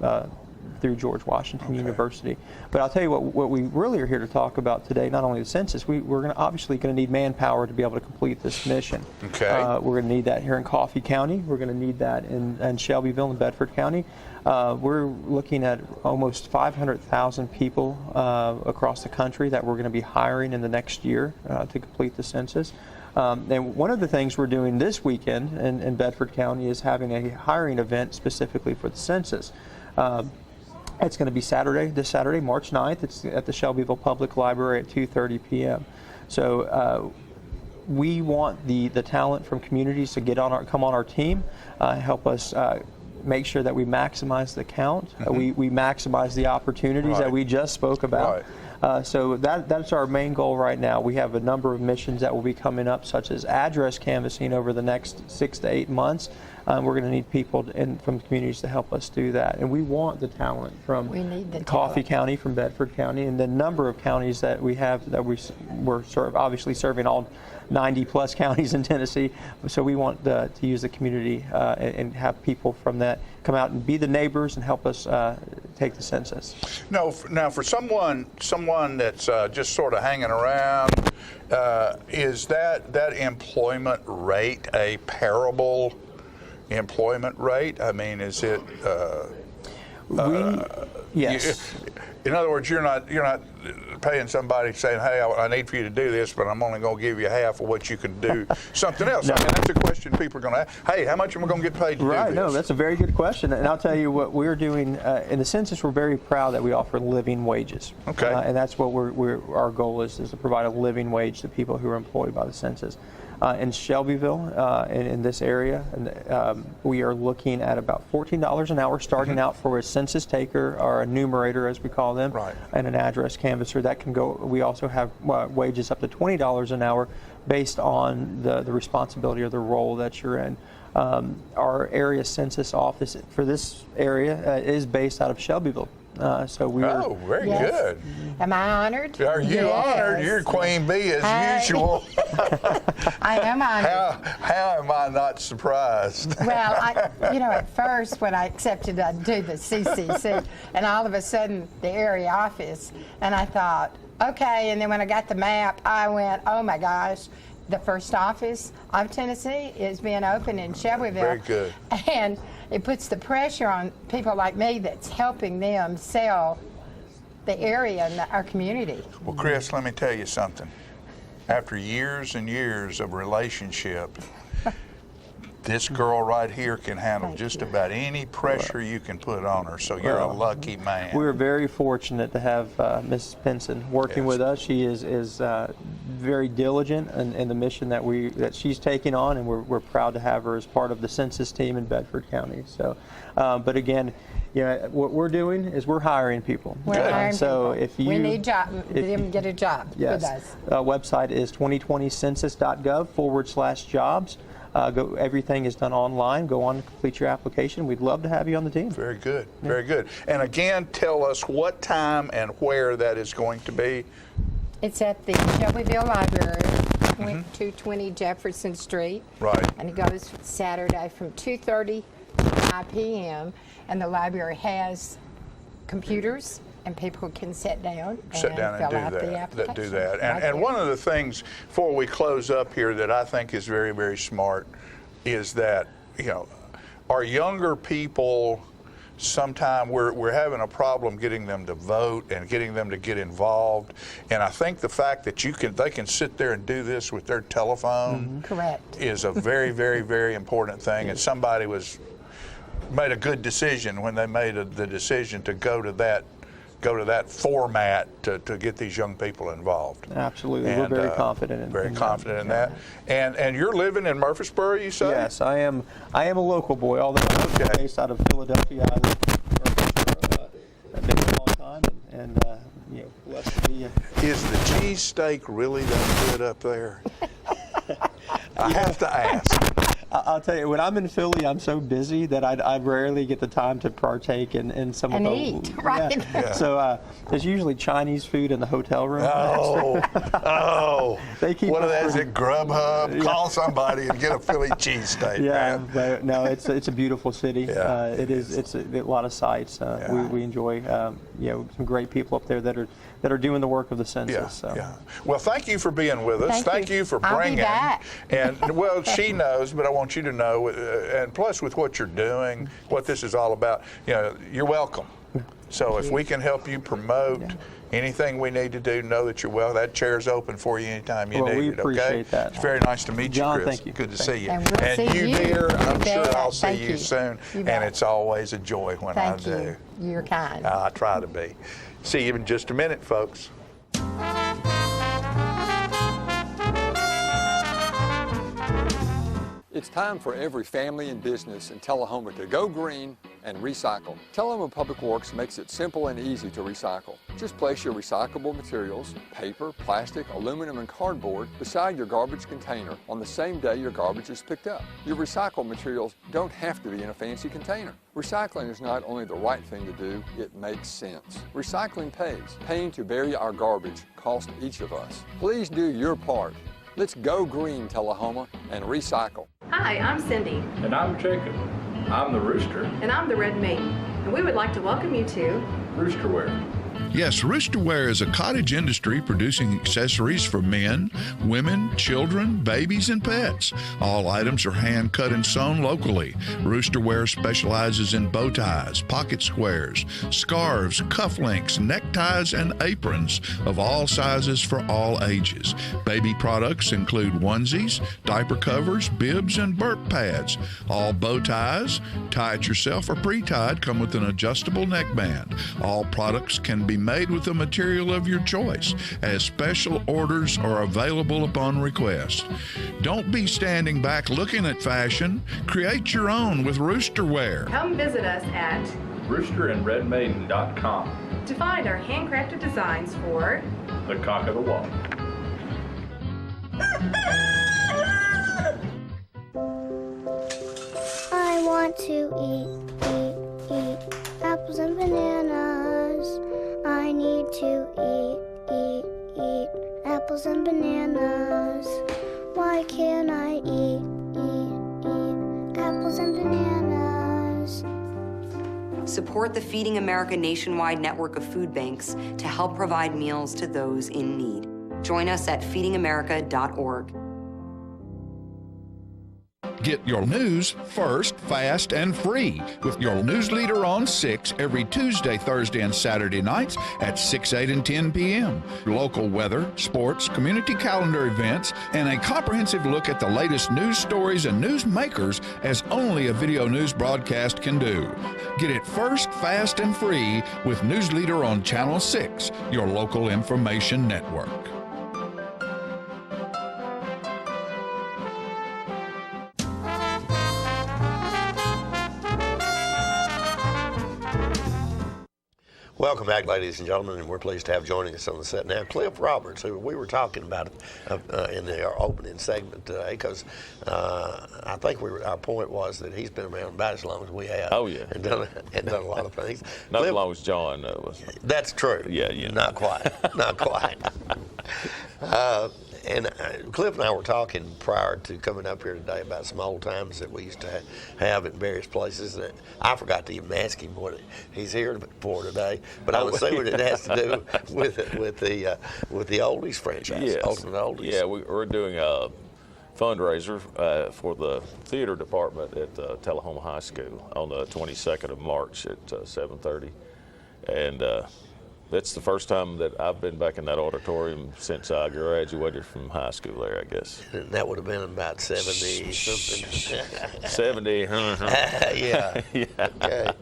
through George Washington University. But I'll tell you what we really are here to talk about today, not only the census, we're obviously going to need manpower to be able to complete this mission. Okay. We're going to need that here in Coffee County. We're going to need that in Shelbyville and Bedford County. We're looking at almost 500,000 people across the country that we're going to be hiring in the next year to complete the census. And one of the things we're doing this weekend in Bedford County is having a hiring event specifically for the census. It's going to be this Saturday, March 9th. It's at the Shelbyville Public Library at 2:30 p.m. So we want the talent from communities to come on our team, help us make sure that we maximize the count. We maximize the opportunities that we just spoke about. So that's our main goal right now. We have a number of missions that will be coming up, such as address canvassing over the next 6 to 8 months. We're going to need people from communities to help us do that. And we want the talent from Coffee County, from Bedford County, and the number of counties that we have that we're obviously serving all 90 plus counties in Tennessee. So we want to use the community and have people from that come out and be the neighbors and help us take the census. Now for someone that's just sort of hanging around, is that employment rate a parable employment rate? I mean, is it? Yes. In other words, you're not paying somebody saying, "Hey, I need for you to do this, but I'm only going to give you half of what you can do." Something else. No. I mean, that's a question people are going to ask. Hey, how much am I going to get paid to do this? No, that's a very good question, and I'll tell you what we're doing in the census. We're very proud that we offer living wages. Okay. And that's what our goal is to provide a living wage to people who are employed by the census. In Shelbyville, in this area, we are looking at about $14 an hour, starting out for a census taker or a numerator, as we call them, and an address canvasser. That can go. We also have wages up to $20 an hour, based on the responsibility or the role that you're in. Our area census office for this area is based out of Shelbyville. So we are very good. Am I honored? Are you honored? You're Queen Bee as usual. I am honored. How am I not surprised? Well, at first when I accepted I'd do the CCC, and all of a sudden the area office, and I thought, okay, and then when I got the map, I went, oh my gosh, the first office of Tennessee is being opened in Shelbyville. Very good. And it puts the pressure on people like me that's helping them sell the area and our community. Well, Chris, let me tell you something. After years and years of relationship, this girl right here can handle just about any pressure you can put on her, so you're a lucky man. We're very fortunate to have Mrs. Pinson working with us. She is very diligent in the mission that she's taking on, and we're proud to have her as part of the census team in Bedford County. So, but again, what we're doing is we're hiring people. We're hiring so people. If you we need them get a job with us. Website is 2020census.gov/jobs. Everything is done online. Go on and complete your application. We'd love to have you on the team. Very good. Very good. And again, tell us what time and where that is going to be. It's at the Shelbyville Library, 220 Jefferson Street. Right. And it goes Saturday from 2:30 to 5 p.m. And the library has computers, and people can sit down and do that. And one of the things before we close up here that I think is very, very smart is that, our younger people, sometimes we're having a problem getting them to vote and getting them to get involved. And I think the fact that they can sit there and do this with their telephone is a very, very, very important thing. And somebody made a good decision when they made the decision to go to that format to get these young people involved. Absolutely. We're very confident in that. And you're living in Murfreesboro, you say? Yes, I am a local boy, although I'm based out of Philadelphia. I live in Murfreesboro. I've been here a long time, and blessed to be. Is the cheesesteak really that good up there? I have to ask. I'll tell you, when I'm in Philly, I'm so busy that I rarely get the time to partake in some of the eat, right? Yeah. So there's usually Chinese food in the hotel room. They keep. What is it? Grubhub? Yeah. Call somebody and get a Philly cheesesteak. Yeah, but no, it's a beautiful city. Yeah. It is. It's a lot of sights. We enjoy some great people up there that are doing the work of the census. So. Yeah. Well, thank you for being with us. Thank you for I'll bringing. Be back. And well, she knows, but I want you to know. And plus, with what you're doing, what this is all about, you're welcome. So if we can help you promote anything we need to do, know that you're well. That chair's open for you anytime you need we it. Okay. Appreciate that. It's very nice to meet you, John, Chris. thank you. Good to see you. And we'll see you, you, dear. I'm sure I'll see Thank you soon. You and bet. it's always a joy when I do. Thank you. You're kind. I try to be. See you in just a minute, folks. It's time for every family and business in Tullahoma to go green and recycle. Tullahoma Public Works makes it simple and easy to recycle. Just place your recyclable materials, paper, plastic, aluminum, and cardboard beside your garbage container on the same day your garbage is picked up. Your recycled materials don't have to be in a fancy container. Recycling is not only the right thing to do, it makes sense. Recycling pays. Paying to bury our garbage costs each of us. Please do your part. Let's go green, Tullahoma, and recycle. Hi, I'm Cindy. And I'm Jacob. I'm the Rooster. And I'm the Red Mink. And we would like to welcome you to Roosterwear. Yes, Roosterwear is a cottage industry producing accessories for men, women, children, babies, and pets. All items are hand cut and sewn locally. Roosterwear specializes in bow ties, pocket squares, scarves, cufflinks, neckties, and aprons of all sizes for all ages. Baby products include onesies, diaper covers, bibs, and burp pads. All bow ties, tie it yourself or pre-tied, come with an adjustable neckband. All products can be made with the material of your choice, as special orders are available upon request. Don't be standing back looking at fashion. Create your own with Roosterwear. Come visit us at roosterandredmaiden.com to find our handcrafted designs for the cock of the walk. I want to eat apples and bananas. I need to eat apples and bananas. Why can't I eat apples and bananas? Support the Feeding America nationwide network of food banks to help provide meals to those in need. Join us at feedingamerica.org. Get your news first, fast, and free with your news leader on 6 every Tuesday, Thursday, and Saturday nights at 6, 8, and 10 p.m. Local weather, sports, community calendar events, and a comprehensive look at the latest news stories and news makers as only a video news broadcast can do. Get it first, fast, and free with News Leader on Channel 6, your local information network. Well, Welcome back, ladies and gentlemen, and we're pleased to have joining us on the set now Cliff Roberts, who we were talking about in our opening segment today, because I think our point was that he's been around about as long as we have. Oh, yeah. And done a lot of things. Not as long as John was. That's true. Yeah. Not quite. Not quite. And Cliff and I were talking prior to coming up here today about some old times that we used to have in various places. And I forgot to even ask him what he's here for today, but I'm assuming it has to do with the Oldies franchise, Yes. Ultimate Oldies. Yeah, we're doing a fundraiser for the theater department at Tullahoma High School on the 22nd of March at 7:30, and that's the first time that I've been back in that auditorium since I graduated from high school there, I guess. And that would have been about 70 something. 70. Yeah. Yeah. Okay.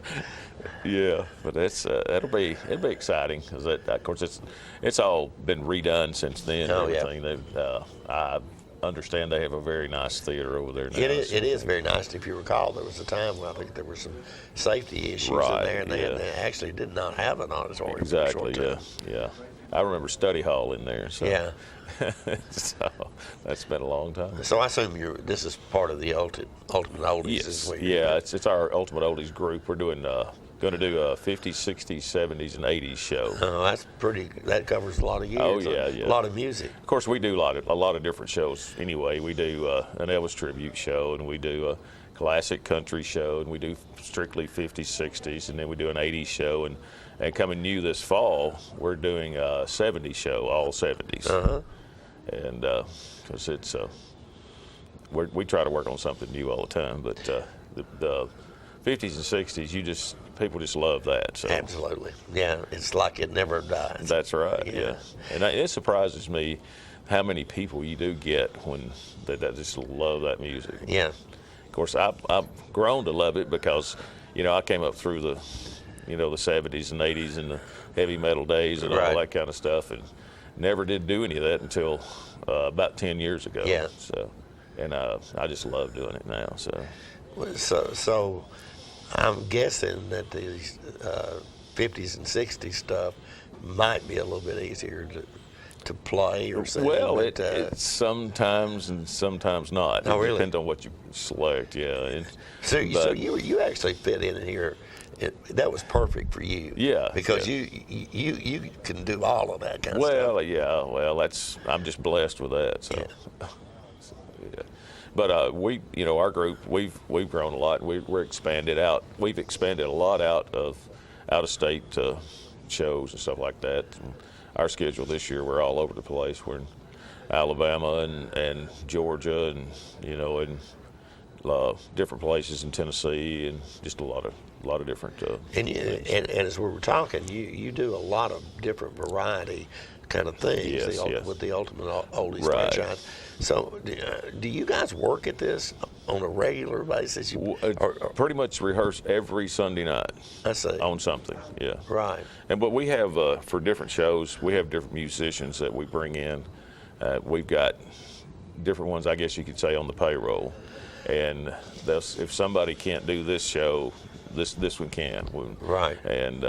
Yeah, but it'll be exciting because of course it's all been redone since then. Oh, and yeah. everything. I understand they have a very nice theater over there now. It is very nice. If you recall, there was a time where I think there were some safety issues in there, and they actually did not have an auditorium. Exactly. For a short time. Yeah. I remember study hall in there. So. Yeah. So that's been a long time. So I assume this is part of the Ultimate Oldies. Yes. Is what Yeah, it's our Ultimate Oldies group. We're doing going to do a 50s, 60s, 70s, and 80s show. Oh, that's pretty. That covers a lot of years. Oh yeah. A lot of music. Of course, we do a lot of different shows. Anyway, we do an Elvis tribute show, and we do a classic country show, and we do strictly 50s, 60s, and then we do an 80s show, and coming new this fall, we're doing a 70s show, all 70s. Uh-huh. And because it's we try to work on something new all the time, but the 50s and 60s, people just love that. So. Absolutely. Yeah, it's like it never dies. That's right. Yeah. And it surprises me how many people you do get when they just love that music. Yeah. Of course, I've grown to love it because, I came up through the 70s and 80s and the heavy metal days and all that kind of stuff, and never did do any of that until about 10 years ago. Yeah. So, and I just love doing it now. So I'm guessing that the 50s and 60s stuff might be a little bit easier to play or something. Well, it's sometimes and sometimes not. Oh, really? It depends on what you select, yeah. So you actually fit in here. That was perfect for you. Yeah. Because you can do all of that kind of stuff. Well, yeah. Well, I'm just blessed with that. So. Yeah. But our group, we've grown a lot. We're expanded out. We've expanded a lot out of state shows and stuff like that. And our schedule this year, we're all over the place. We're in Alabama and Georgia and and different places in Tennessee and just a lot of different. And as we were talking, you do a lot of different variety kind of things. Yes. With the Ultimate Oldies Right. franchise. So, do you guys work at this on a regular basis? Pretty much rehearse every Sunday night. I see. On something, yeah. Right. But we have for different shows, we have different musicians that we bring in. We've got different ones, I guess you could say, on the payroll. And if somebody can't do this show, this one can. Right. And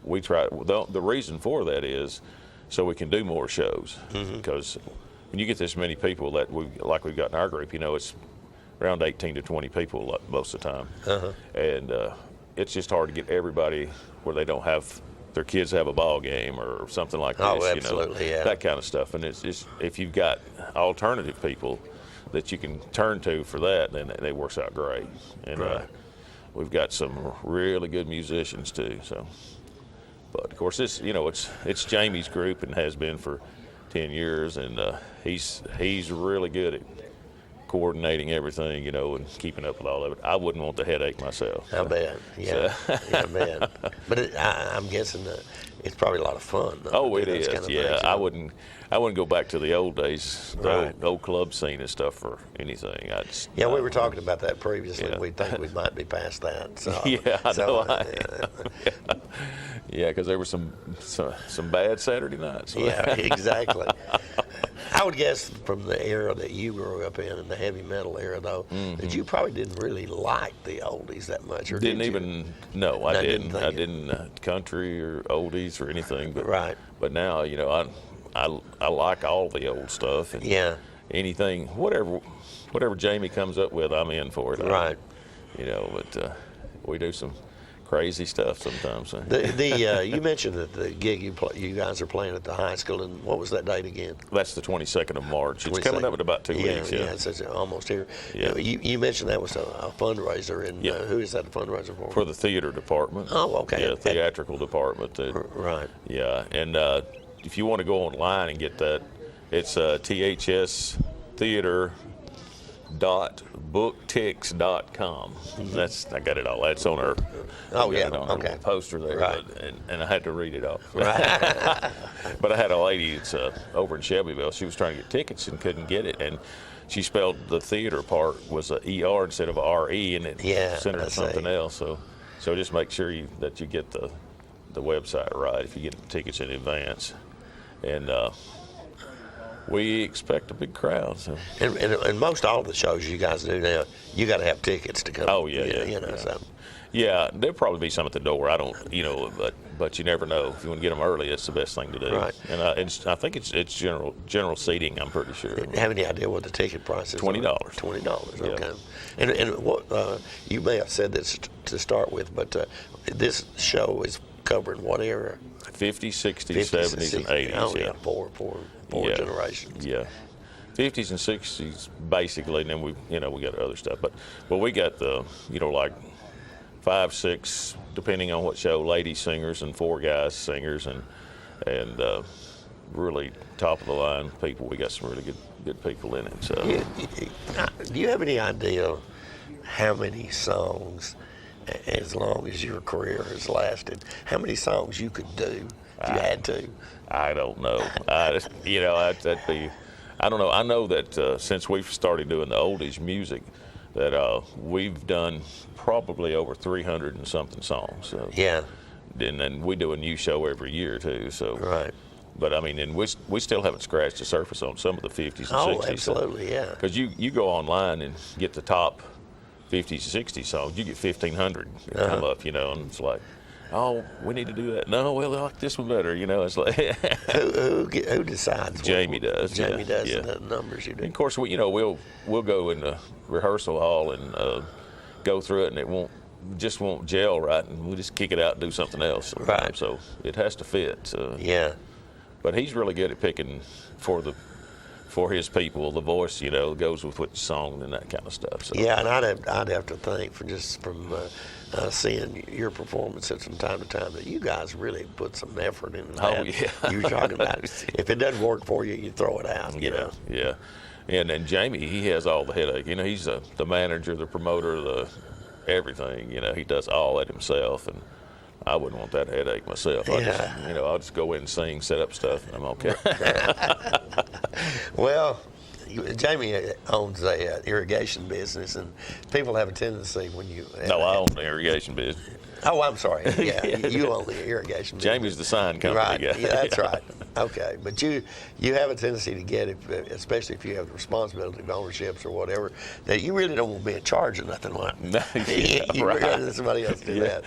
we try. The reason for that is so we can do more shows. Because when you get this many people that we've got in our group, it's around 18 to 20 people most of the time. Uh-huh. And it's just hard to get everybody where they don't have their kids have a ball game or something like this. Oh, absolutely, yeah. That kind of stuff. And it's just, if you've got alternative people that you can turn to for that, then it works out great. And right. We've got some really good musicians too. So, but of course, it's Jamie's group and has been for 10 years, and he's really good at coordinating everything, and keeping up with all of it. I wouldn't want the headache myself. I bet. Yeah. I bet. But I'm guessing that it's probably a lot of fun, though. Oh, it is. Kind of Yeah. things, I wouldn't go back to the old days, Right. the old club scene and stuff for anything. We were talking about that previously. Yeah. We think we might be past that. So, Yeah, I so, know. Yeah, because there were some bad Saturday nights. Yeah, exactly. I would guess from the era that you grew up in the heavy metal era, though, that you probably didn't really like the oldies that much, or Didn't did even. you? No, I didn't. I think it. didn't country or oldies or anything. But, Right. But now, you know, I like all the old stuff. And Yeah. Anything, whatever Jamie comes up with, I'm in for it. Right. You know, but we do some crazy stuff sometimes. You mentioned that the gig you guys are playing at the high school, and what was that date again? That's the 22nd of March. It's coming up in about 2 weeks. Yeah, it's almost here. Yeah. You mentioned that was a fundraiser, and who is that a fundraiser for? For the theater department. Oh, okay. Yeah, theatrical department. Right. Yeah, and if you want to go online and get that, it's thstheater.booktix.com. I got it all. That's on our. Oh, yeah. On our Okay. poster there, Right. and I had to read it off. Right. But I had a lady that's over in Shelbyville. She was trying to get tickets and couldn't get it, and she spelled the theater part was a ER instead of RE, and it sent her to something else. So just make sure that you get the website right if you get tickets in advance, and we expect a big crowd. So. And most all of the shows you guys do now, you got to have tickets to come. Oh yeah. So. Yeah, there'll probably be some at the door. I don't, but you never know. If you want to get them early, it's the best thing to do. Right. And I think it's general seating. I'm pretty sure. Have any idea what the ticket price is? $20. $20. Okay. Yeah. And what you may have said this to start with, but this show is covering what era? 50s, 60s, 70s, and 80s. Oh yeah, four generations. Yeah. 50s and 60s basically, and then we got other stuff, but we got the like 5, 6, depending on what show, lady singers and 4 guys singers, and really top of the line people. We got some really good people in it. So, do you have any idea how many songs, as long as your career has lasted, how many songs you could do if you had to? I don't know. That'd be. I don't know. I know that since we've started doing the oldies music, that we've done probably over 300 and something songs. So. Yeah. And then we do a new show every year too. So. Right. But I mean, and we still haven't scratched the surface on some of the 50s and 60s. Oh, absolutely, yeah. Because you go online and get the top 50s, 60s songs, you get 1,500 come up, and it's like, oh, we need to do that. No, well, I like this one better, It's like who decides? Jamie does. Jamie does yeah. the numbers you do. And of course, we'll go in the rehearsal hall and go through it, and it won't gel right, and we'll just kick it out and do something else. Right. So it has to fit. Yeah. But he's really good at picking for his people. The voice, goes with which song and that kind of stuff. So. Yeah, and I'd have to think from seeing your performances from time to time that you guys really put some effort into that. Oh yeah. You were talking about if it doesn't work for you, you throw it out. Yeah. And then Jamie, he has all the headache. He's the manager, the promoter, the everything. He does all that himself, and I wouldn't want that headache myself. I'll just go in and sing, set up stuff, and I'm okay. Well, Jamie owns a irrigation business, and people have a tendency when you. No, I own the irrigation business. Oh, I'm sorry. Yeah, you own the irrigation business. Jamie's the sign company right. guy. Yeah, that's right. Okay, but you have a tendency to get it, especially if you have the responsibility of ownerships or whatever, that you really don't want to be in charge of nothing like that. You right. rather let somebody else do that.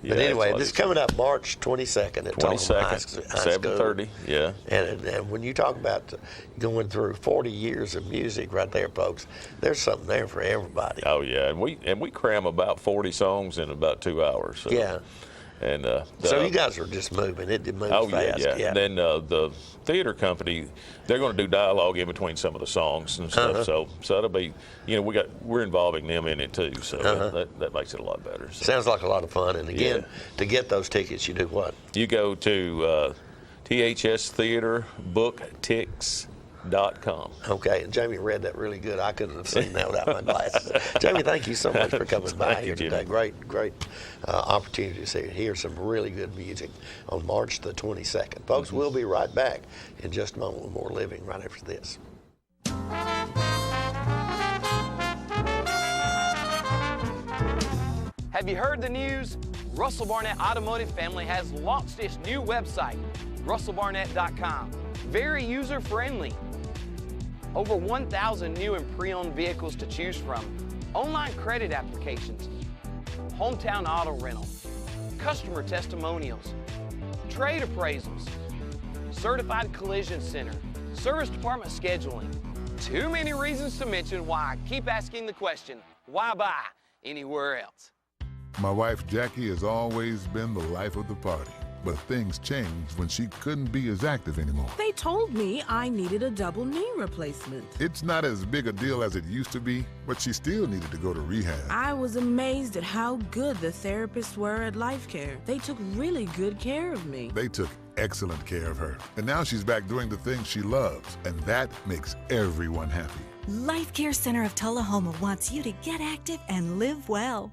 But anyway, this is coming up March 22nd at Tullahoma High School. 7:30. Yeah. And when you talk about going through 40 years of music right there, folks, there's something there for everybody. Oh yeah, and we cram about 40 songs in about 2 hours. So. Yeah. And so you guys are just moving. It moves fast. Yeah. And then the theater company, they're going to do dialogue in between some of the songs and stuff. So that'll be, we're involving them in it too. So that makes it a lot better. So. Sounds like a lot of fun. And again, to get those tickets, you do what? You go to THS Theater Booktix.com. Okay, and Jamie read that really good. I couldn't have seen that without my glasses. Jamie, thank you so much for coming by here today. Great opportunity to hear some really good music on March the 22nd. Folks, we'll be right back in just a moment with more Living right after this. Have you heard the news? Russell Barnett Automotive Family has launched its new website, russellbarnett.com. Very user-friendly. Over 1,000 new and pre-owned vehicles to choose from, online credit applications, hometown auto rental, customer testimonials, trade appraisals, certified collision center, service department scheduling. Too many reasons to mention why I keep asking the question, why buy anywhere else? My wife Jackie has always been the life of the party, but things changed when she couldn't be as active anymore. They told me I needed a double knee replacement. It's not as big a deal as it used to be, but she still needed to go to rehab. I was amazed at how good the therapists were at Life Care. They took really good care of me. They took excellent care of her, and now she's back doing the things she loves, and that makes everyone happy. Life Care Center of Tullahoma wants you to get active and live well.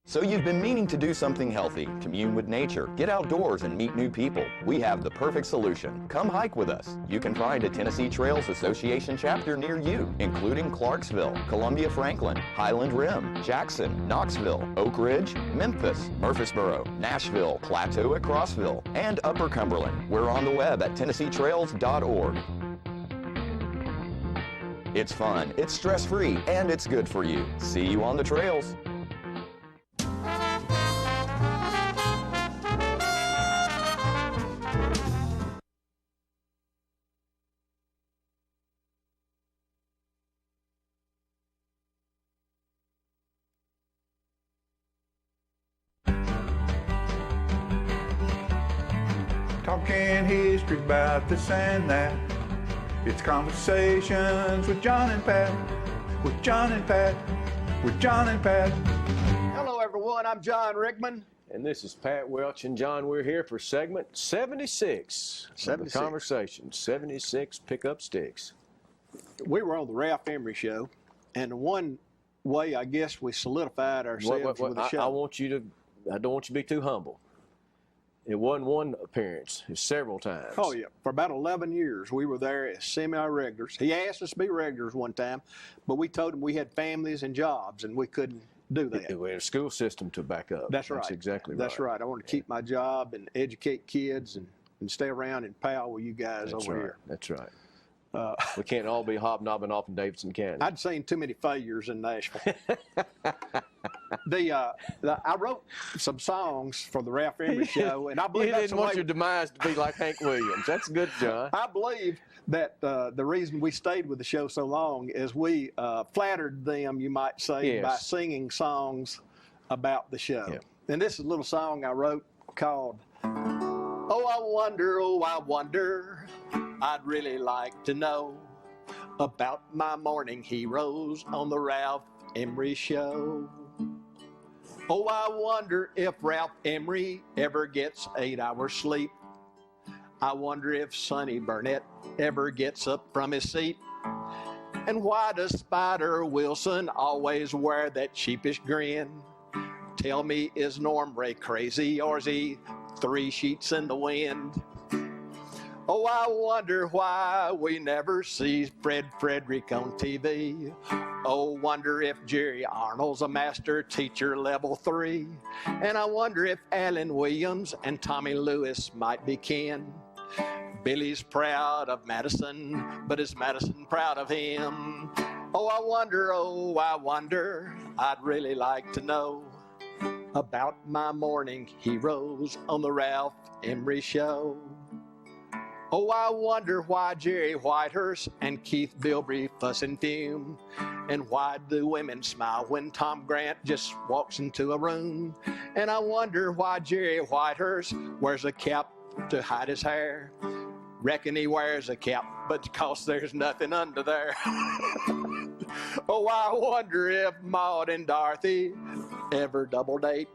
So you've been meaning to do something healthy, commune with nature, get outdoors and meet new people. We have the perfect solution. Come hike with us. You can find a Tennessee Trails Association chapter near you, including Clarksville, Columbia Franklin, Highland Rim, Jackson, Knoxville, Oak Ridge, Memphis, Murfreesboro, Nashville, Plateau at Crossville, and Upper Cumberland. We're on the web at TennesseeTrails.org. It's fun, it's stress-free, and it's good for you. See you on the trails. Talking history about this and that. It's conversations with John and Pat, with John and Pat, with John and Pat. Hello everyone, I'm John Rickman. And this is Pat Welch and John. We're here for segment 76. 76. The conversation, 76 pickup sticks. We were on the Ralph Emery show, and one way I guess we solidified ourselves with the show. I don't want you to be too humble. It wasn't one appearance, it was several times. Oh, yeah. For about 11 years, we were there as semi-regulars. He asked us to be regulars one time, but we told him we had families and jobs, and we couldn't do that. We had a school system to back up. That's right. That's exactly right. That's right. I want to keep my job and educate kids and stay around and pal with you guys over here. That's right. We can't all be hobnobbing off in Davidson County. I'd seen too many failures in Nashville. I wrote some songs for the Ralph Emery show, and I believe you that's didn't want your demise to be like Hank Williams. That's good, John. I believe that the reason we stayed with the show so long is we flattered them, you might say, by singing songs about the show. Yeah. And this is a little song I wrote called "Oh, I Wonder, I'd really like to know about my morning heroes on the Ralph Emery show. Oh, I wonder if Ralph Emery ever gets 8 hours sleep. I wonder if Sonny Burnett ever gets up from his seat. And why does Spider Wilson always wear that sheepish grin? Tell me, is Norm Ray crazy, or is he 3 sheets in the wind? Oh, I wonder why we never see Fred Frederick on TV. Oh, wonder if Jerry Arnold's a master teacher level 3. And I wonder if Alan Williams and Tommy Lewis might be kin. Billy's proud of Madison, but is Madison proud of him? Oh, I wonder, I'd really like to know about my morning heroes on the Ralph Emery show. Oh, I wonder why Jerry Whitehurst and Keith Bilbrey fuss and fume. And why do women smile when Tom Grant just walks into a room? And I wonder why Jerry Whitehurst wears a cap to hide his hair. Reckon he wears a cap, but because there's nothing under there. Oh, I wonder if Maud and Dorothy ever double date.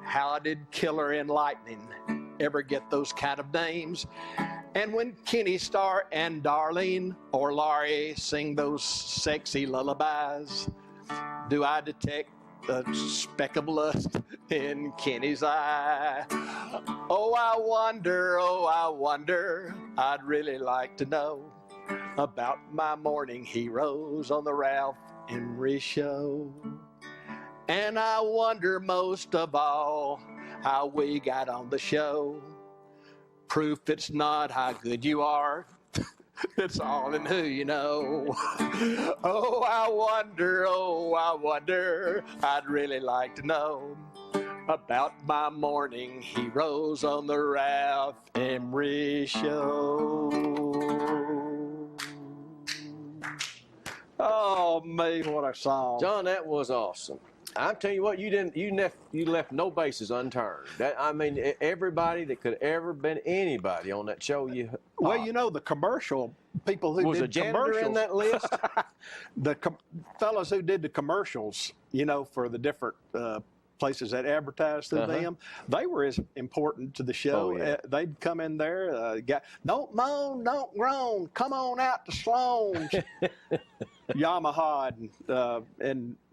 How did Killer and Lightning ever get those kind of names? And when Kenny Starr and Darlene or Laurie sing those sexy lullabies, do I detect a speck of lust in Kenny's eye? Oh, I wonder, I'd really like to know about my morning heroes on the Ralph Emery Show. And I wonder most of all how we got on the show. Proof it's not how good you are, it's all in who you know. Oh, I wonder, I'd really like to know about my morning heroes on the Ralph Emery Show. Oh, man, what a song. John, that was awesome. I'm telling you what, you left no bases unturned. I mean, everybody that could ever been anybody on that show. Well, you know, the commercial people who was did a janitor commercials in that list. The fellas who did the commercials, you know, for the different places that advertised through them, they were as important to the show. Oh, yeah. They'd come in there, don't moan, don't groan, come on out to Sloan's, Yamaha,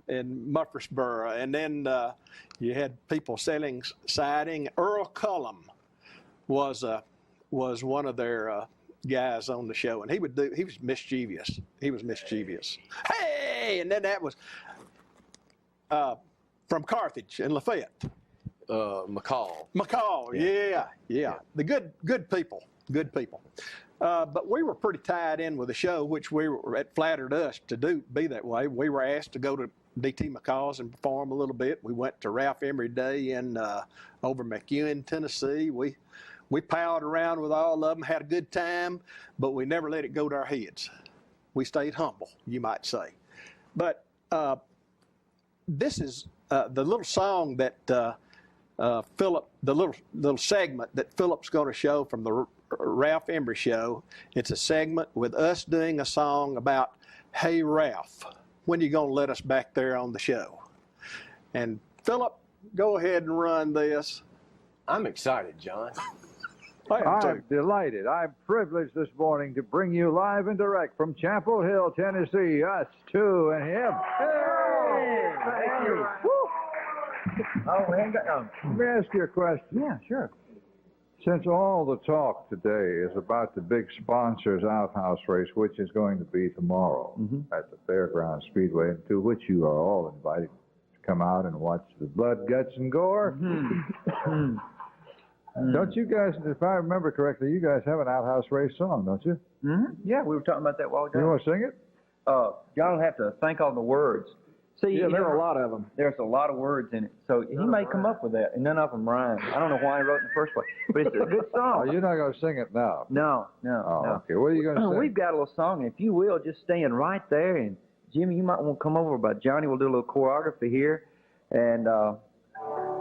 and Murfreesboro, and then you had people selling siding. Earl Cullum was one of their guys on the show, and he was mischievous. Hey, and then that was from Carthage and Lafayette. McCall. Yeah. The good people. But we were pretty tied in with the show, which it flattered us to be that way. We were asked to go to D.T. McCall's and perform a little bit. We went to Ralph Emery Day over McEwen, Tennessee. We palled around with all of them, had a good time, but we never let it go to our heads. We stayed humble, you might say. But this is the little song that Philip, the little segment that Philip's going to show from the Ralph Emery Show. It's a segment with us doing a song about, hey, Ralph, when are you going to let us back there on the show? And Philip, go ahead and run this. I'm excited, John. I'm delighted. I'm privileged this morning to bring you live and direct from Chapel Hill, Tennessee, us two and him. Hey! Thank you. Let me ask you a question. Yeah, sure. Since all the talk today is about the big sponsors outhouse race, which is going to be tomorrow at the Fairgrounds Speedway, and to which you are all invited to come out and watch the blood, guts, and gore. Don't you guys, if I remember correctly, you guys have an outhouse race song, don't you? Yeah, we were talking about that a while ago. You want to sing it? John will have to think on the words. See, Yeah, there are a lot of them. There's a lot of words in it, so he may come up with that, and none of them rhyme. I don't know why he wrote it in the first place, but it's a good song. Oh, you're not going to sing it now? No. Okay. What are you going to sing? We've got a little song, and if you will, just stand right there, and Jimmy, you might want to come over, but Johnny will do a little choreography here, and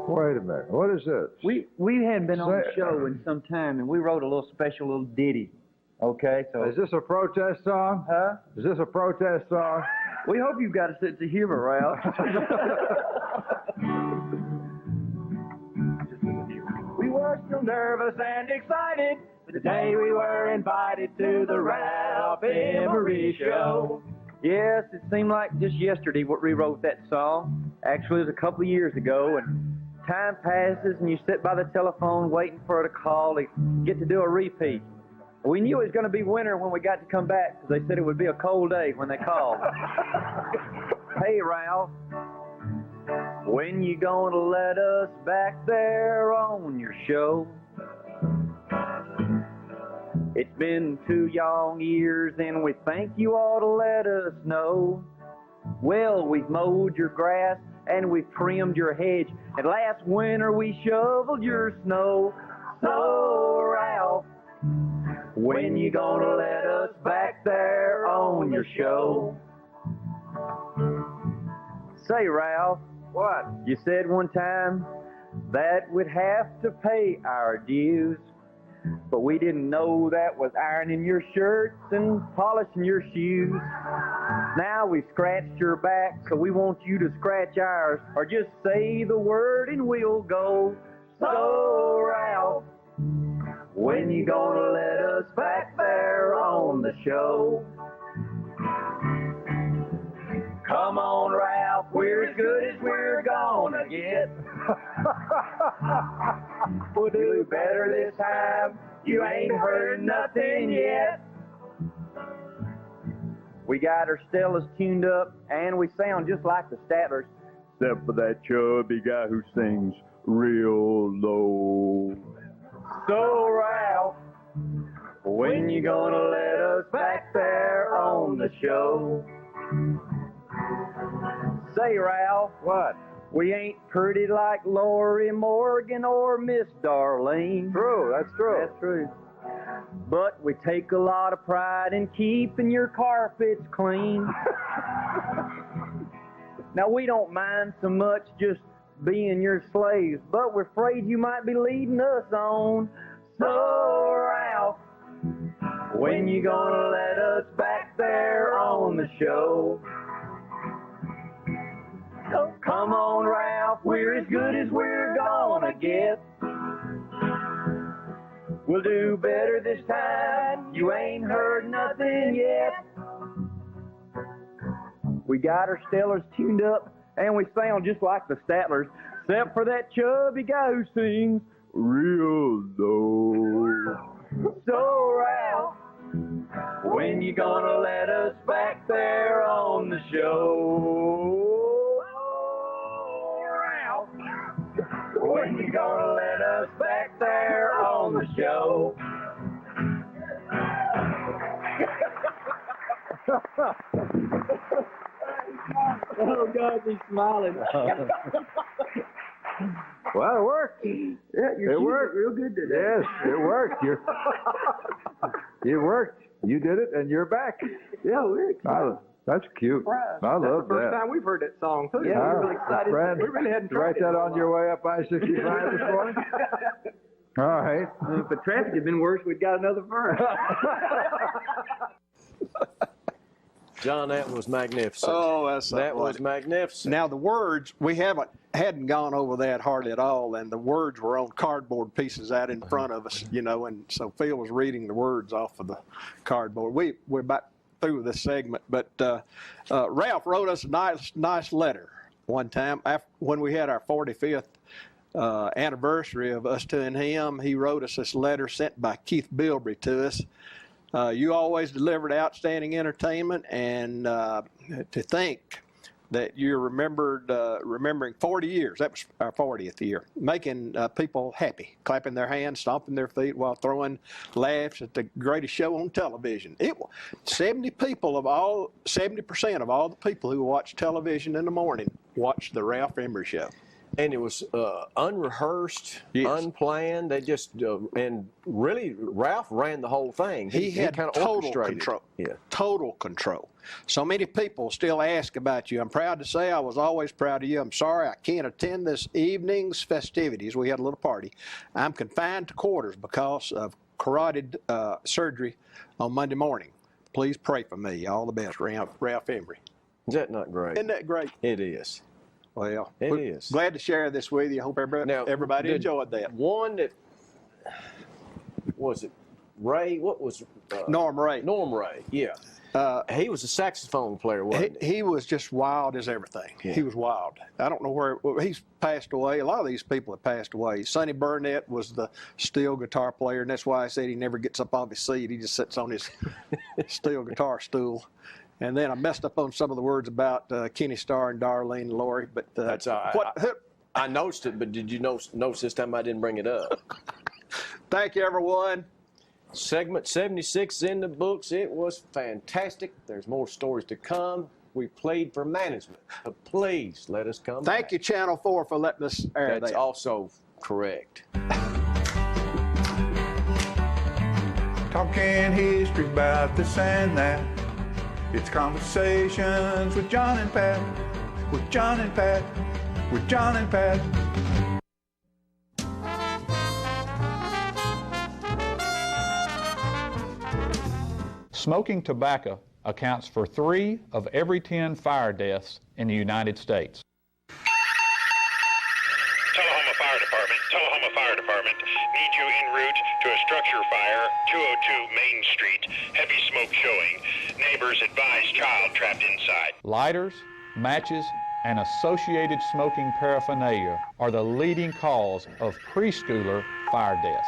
wait a minute. What is this? We hadn't been on the show in some time, and we wrote a little special little ditty. Okay, so is this a protest song? Huh? Is this a protest song? We hope you've got a sense of humor, Ralph. We were so nervous and excited the day we were invited to the Ralph Emery Show. Yes, it seemed like just yesterday we rewrote that song. Actually, it was a couple of years ago, and time passes and you sit by the telephone waiting for it to call to get to do a repeat. We knew it was going to be winter when we got to come back because they said it would be a cold day when they called. Hey, Ralph, when you going to let us back there on your show? It's been 2 long years and we think you ought to let us know. Well, we've mowed your grass and we've trimmed your hedge, and last winter we shoveled your snow. So, Ralph, when you gonna let us back there on your show? Say, Ralph. What? You said one time that we'd have to pay our dues, but we didn't know that was ironing your shirts and polishing your shoes. Now we've scratched your back, so we want you to scratch ours, or just say the word and we'll go. So, Ralph, When you gonna let us back there on the show? Come on, Ralph, we're as good as we're gonna get. We'll do better this time. You ain't heard nothing yet. We got our Stellas tuned up, and we sound just like the Statlers, except for that chubby guy who sings real low. So, Ralph, when you gonna let us back there on the show? Say, Ralph. What? We ain't pretty like Lori Morgan or Miss Darlene. True, that's true. That's true. But we take a lot of pride in keeping your carpets clean. Now, we don't mind so much just being your slaves, but we're afraid you might be leading us on. So, Ralph, when you gonna let us back there on the show? Come on, Ralph, we're as good as we're gonna get. We'll do better this time. You ain't heard nothing yet. We got our Stellars tuned up, and we sound just like the Statlers, except for that chubby guy who sings real low. So, Ralph, when you gonna let us back there on the show? When you gonna let us back there on the show? Oh, God, he's smiling. Well, it worked. Yeah, It worked. real good today. Yes, it worked. It worked. You did it, and you're back. Yeah, we're excited. That's cute. I love That's the first that. time we've heard that song, too. Yeah, we're really excited. Fred, We really hadn't you write tried it that in a on your way up I-65 this morning? All right. If the traffic had been worse, we'd got another verse. John, that was magnificent. Oh, that was magnificent. Now the words, we hadn't gone over that hardly at all, and the words were on cardboard pieces out in front of us, you know, and so Phil was reading the words off of the cardboard. We're about through this segment, but Ralph wrote us a nice letter one time when we had our 45th anniversary of us two and him. He wrote us this letter sent by Keith Bilbrey to us. You always delivered outstanding entertainment, and to think that you're remembering 40 years, that was our 40th year, making people happy, clapping their hands, stomping their feet while throwing laughs at the greatest show on television. 70% of all the people who watch television in the morning watch the Ralph Emery Show. And it was unrehearsed, unplanned. They just and really Ralph ran the whole thing. He had kind of total control. Yeah, total control. So many people still ask about you. I'm proud to say I was always proud of you. I'm sorry I can't attend this evening's festivities. We had a little party. I'm confined to quarters because of carotid surgery on Monday morning. Please pray for me. All the best, Ralph Emery. Is that not great? Isn't that great? It is. Well, it is. Glad to share this with you. Hope everybody enjoyed that. One that was it Ray? What was Norm Ray? Norm Ray. Yeah. He was a saxophone player, wasn't he? He was just wild as everything. Yeah. He was wild. I don't know he's passed away. A lot of these people have passed away. Sonny Burnett was the steel guitar player, and that's why I said he never gets up off his seat. He just sits on his steel guitar stool. And then I messed up on some of the words about Kenny Starr and Darlene and Lori. But that's all right. I noticed it, but did you notice this time I didn't bring it up? Thank you, everyone. Segment 76 is in the books. It was fantastic. There's more stories to come. We played for management, but please let us come back. Thank you, Channel 4, for letting us air that. That's also correct. Talking history about this and that. It's Conversations with John and Pat, with John and Pat, with John and Pat. Smoking tobacco accounts for 3 of every 10 fire deaths in the United States. Tullahoma Fire Department. Need you en route to a structure fire, 202 Main Street. Heavy smoke showing. Neighbors advise child trapped inside. Lighters, matches, and associated smoking paraphernalia are the leading cause of preschooler fire deaths.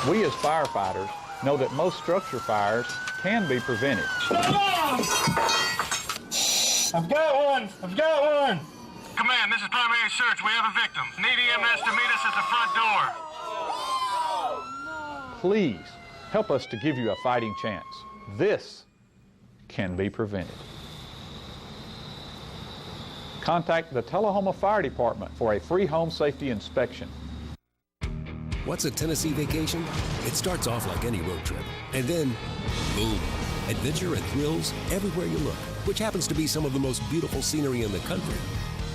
We as firefighters know that most structure fires can be prevented. I've got one! I've got one! Command, this is primary search. We have a victim. Need EMS to meet us at the front door. Please help us to give you a fighting chance. This can be prevented. Contact the Tullahoma Fire Department for a free home safety inspection. What's a Tennessee vacation? It starts off like any road trip, and then, boom, adventure and thrills everywhere you look, which happens to be some of the most beautiful scenery in the country.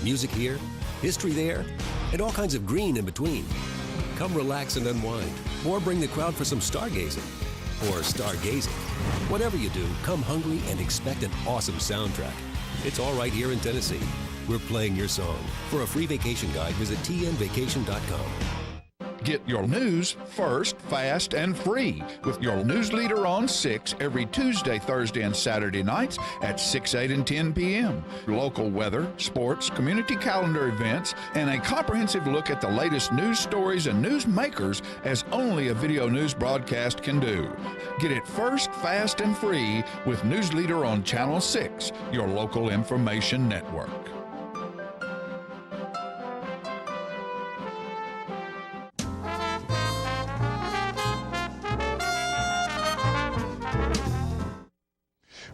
Music here, history there, and all kinds of green in between. Come relax and unwind, or bring the crowd for some stargazing, or stargazing. Whatever you do, come hungry and expect an awesome soundtrack. It's all right here in Tennessee. We're playing your song. For a free vacation guide, visit tnvacation.com. Get your news first, fast, and free with your news leader on 6 every Tuesday, Thursday, and Saturday nights at 6, 8, and 10 p.m. Local weather, sports, community calendar events, and a comprehensive look at the latest news stories and news makers as only a video news broadcast can do. Get it first, fast, and free with News Leader on Channel 6, your local information network.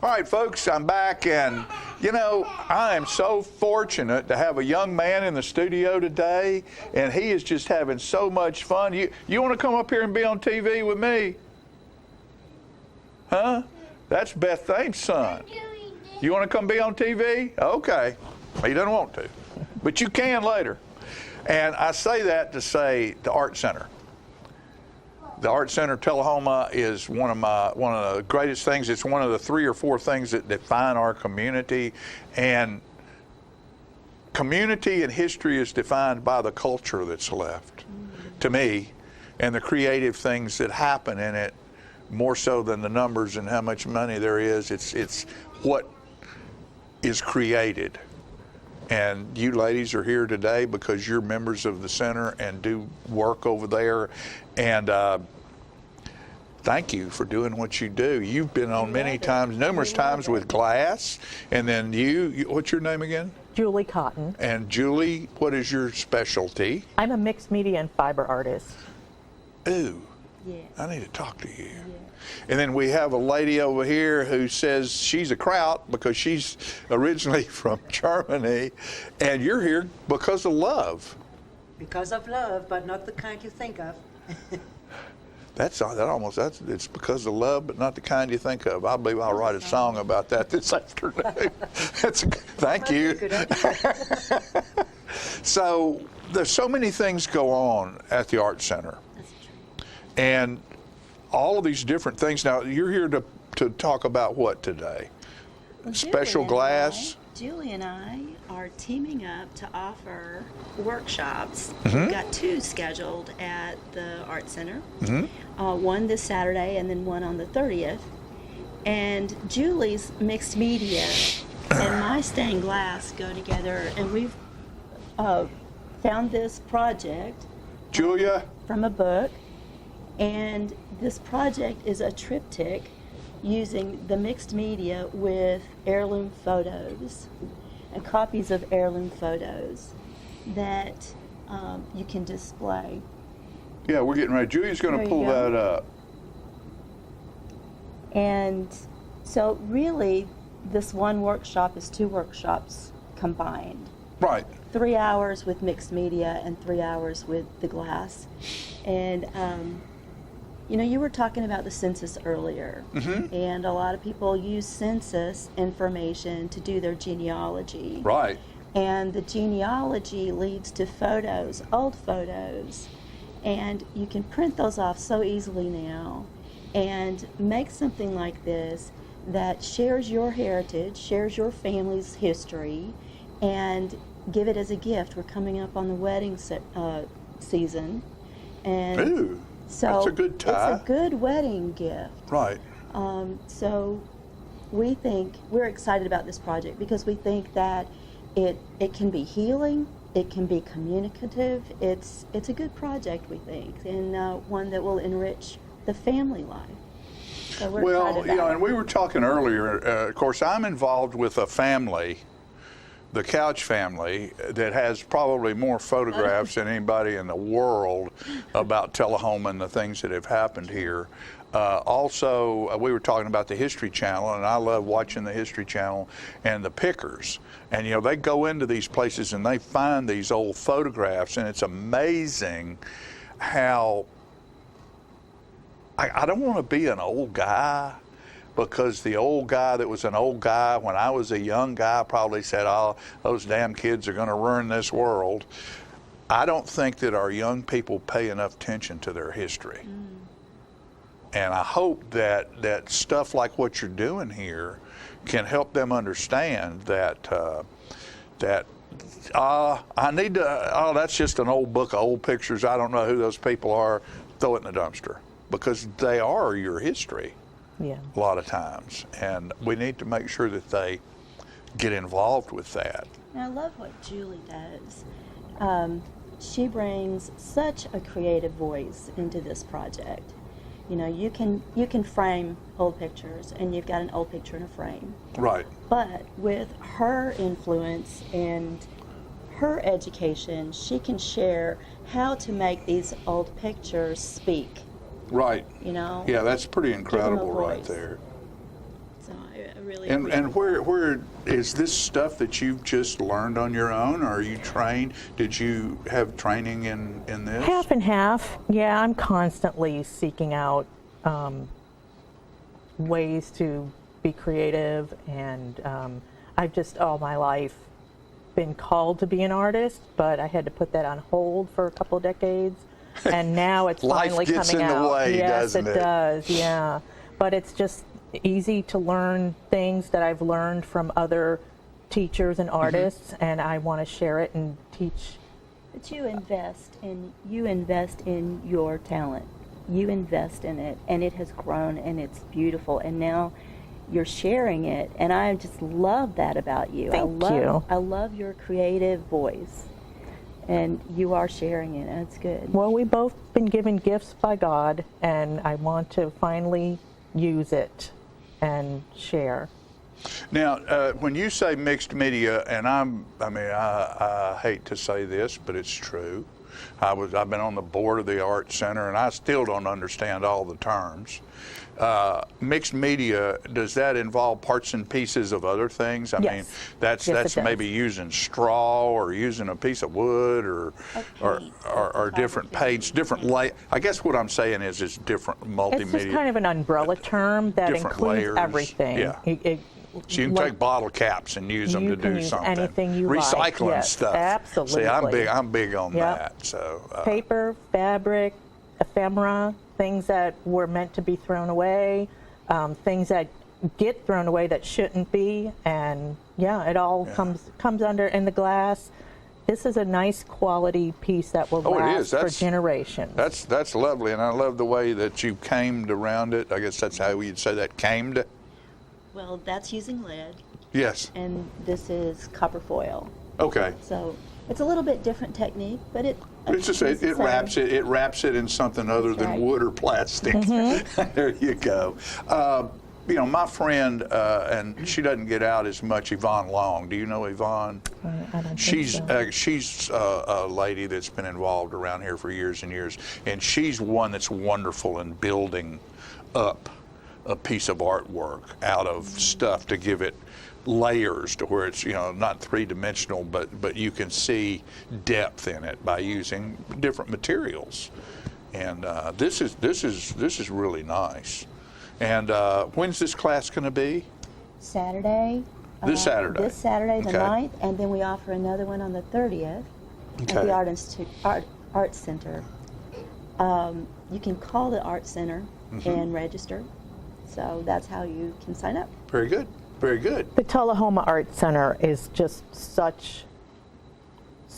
All right, folks, I'm back, and you know, I am so fortunate to have a young man in the studio today, and he is just having so much fun. You want to come up here and be on TV with me? Huh? That's Beth Thames' son. You want to come be on TV? Okay. He doesn't want to, but you can later. And I say that to say the Art Center. The Art Center of Tullahoma is one of the greatest things. It's one of the 3 or 4 things that define our community. And community and history is defined by the culture that's left, to me, and the creative things that happen in it, more so than the numbers and how much money there is. It's what is created. And you ladies are here today because you're members of the center and do work over there. And thank you for doing what you do. You've been on numerous times with Glass. And then you, what's your name again? Julie Cotton. And Julie, what is your specialty? I'm a mixed media and fiber artist. Ooh. Yeah. I need to talk to you. Yeah. And then we have a lady over here who says she's a Kraut because she's originally from Germany, and you're here because of love. Because of love, but not the kind you think of. It's because of love, but not the kind you think of. I believe I'll write a song about that this afternoon. Thank you. So there's so many things go on at the Art Center. And all of these different things. Now, you're here to talk about what today? Well, Special Glass? Julie and I are teaming up to offer workshops. Mm-hmm. We've got 2 scheduled at the Art Center. Mm-hmm. One this Saturday and then one on the 30th. And Julie's mixed media and my stained glass go together. And we've found this project. Julia? From a book. And this project is a triptych using the mixed media with heirloom photos and copies of heirloom photos that you can display. Yeah, we're getting ready. Julia's going to pull that up. And so really, this one workshop is 2 workshops combined. Right. 3 hours with mixed media and 3 hours with the glass. And you know, you were talking about the census earlier, and a lot of people use census information to do their genealogy. Right. And the genealogy leads to photos, old photos, and you can print those off so easily now and make something like this that shares your heritage, shares your family's history, and give it as a gift. We're coming up on the wedding season, and Ooh, so that's a good tie. It's a good wedding gift. Right. So we're excited about this project because we think that it can be healing, it can be communicative. It's a good project, we think, and one that will enrich the family life. So we're excited about it. And we were talking earlier, of course, I'm involved with a family, the Couch family, that has probably more photographs than anybody in the world about Tullahoma and the things that have happened here. Also, we were talking about the History Channel, and I love watching the History Channel and the pickers. And, they go into these places and they find these old photographs, and it's amazing how I don't want to be an old guy, because the old guy that was an old guy when I was a young guy probably said, oh, those damn kids are going to ruin this world. I don't think that our young people pay enough attention to their history. And I hope that stuff like what you're doing here can help them understand that I need to, that's just an old book of old pictures. I don't know who those people are. Throw it in the dumpster, because they are your history. Yeah. A lot of times, and we need to make sure that they get involved with that. And I love what Julie does. She brings such a creative voice into this project. You can frame old pictures, and you've got an old picture in a frame. Right. But with her influence and her education, she can share how to make these old pictures speak. Right. Yeah, that's pretty incredible right there. So I really And where is this stuff that you've just learned on your own, or are you trained? Did you have training in this? Half and half. Yeah, I'm constantly seeking out ways to be creative, and I've just all my life been called to be an artist, but I had to put that on hold for a couple of decades. And now it's finally coming out. Life gets in the way, doesn't it? Yes, it does, yeah. But it's just easy to learn things that I've learned from other teachers and artists, and I want to share it and teach. But you invest in your talent. You invest in it, and it has grown, and it's beautiful. And now you're sharing it, and I just love that about you. Thank you. I love your creative voice. And you are sharing it, and it's good. Well, we've both been given gifts by God, and I want to finally use it and share. Now, when you say mixed media, and I hate to say this, but it's true. I've been on the board of the Art Center, and I still don't understand all the terms. Mixed media, does that involve parts and pieces of other things? I mean, that's maybe using straw or using a piece of wood or different paints, different I guess what I'm saying is it's different multimedia. It's just kind of an umbrella term that includes layers. Everything. Yeah. So you can take bottle caps and use them to do something. Anything you Recycling like. Yes, stuff. Absolutely. See, I'm big on that. So paper, fabric, ephemera, things that were meant to be thrown away, things that get thrown away that shouldn't be, and it all comes under in the glass. This is a nice quality piece that will last for generations. That's lovely, and I love the way that you camed around it. I guess that's how you'd say that, camed. Well, that's using lead. Yes. And this is copper foil. Okay. So it's a little bit different technique, but it wraps it in something other than wood or plastic. There you go. My friend, and she doesn't get out as much, Yvonne Long. Do you know Yvonne? I don't she's think so. She's a lady that's been involved around here for years and years, and she's one that's wonderful in building up a piece of artwork out of stuff to give it layers to where it's not three-dimensional, but you can see depth in it by using different materials. And this is really nice. And when's this class going to be? Saturday. This Saturday. This Saturday, the 9th, and then we offer another one on the 30th at the Art Center. You can call the Art Center and register. So that's how you can sign up. Very good. Very good. The Tullahoma Art Center is just such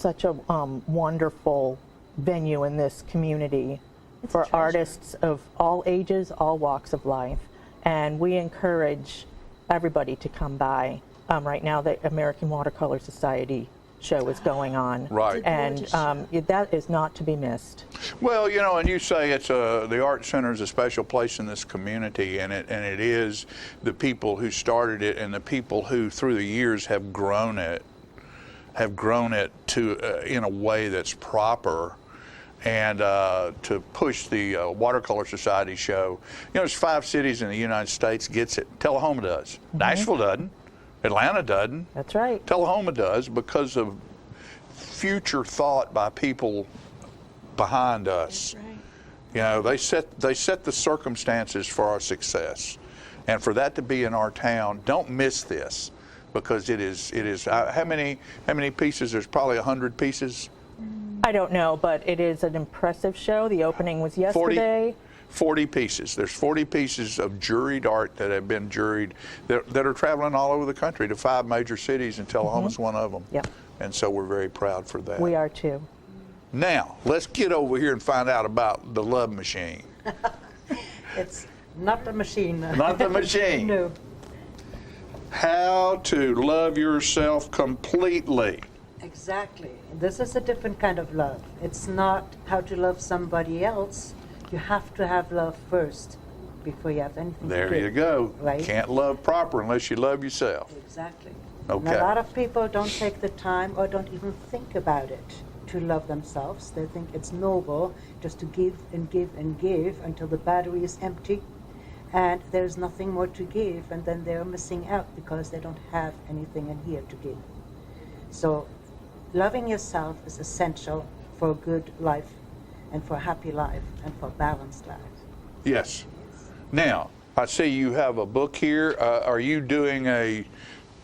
such a wonderful venue in this community for artists of all ages, all walks of life. And we encourage everybody to come by. Right now, the American Watercolor Society show is going on. Right. And that is not to be missed. Well, you know, and you say it's the Art Center is a special place in this community, and it is. The people who started it and the people who, through the years, have grown it to in a way that's proper, and to push the Watercolor Society show. You know, there's 5 cities in the United States gets it. Tullahoma does. Nashville doesn't. Atlanta doesn't. That's right. Tullahoma does, because of future thought by people behind us. That's right. You know, they set the circumstances for our success, and for that to be in our town, don't miss this, because it is. How many pieces? There's probably 100 pieces. I don't know, but it is an impressive show. The opening was yesterday. 40 pieces. There's 40 pieces of juried art that have been juried that are traveling all over the country to 5 major cities, and Tullahoma's one of them. Yep. And so we're very proud for that. We are too. Now, let's get over here and find out about the Love Machine. It's not the machine. Not the machine. No. How to love yourself completely. Exactly. This is a different kind of love. It's not how to love somebody else. You have to have love first before you have anything to There give, you go. right? Can't love proper unless you love yourself. Exactly. Okay. And a lot of people don't take the time or don't even think about it to love themselves. They think it's noble just to give and give and give until the battery is empty and there's nothing more to give, and then they're missing out because they don't have anything in here to give. So loving yourself is essential for a good life and for a happy life and for a balanced life. Yes. Now, I see you have a book here. Are you doing a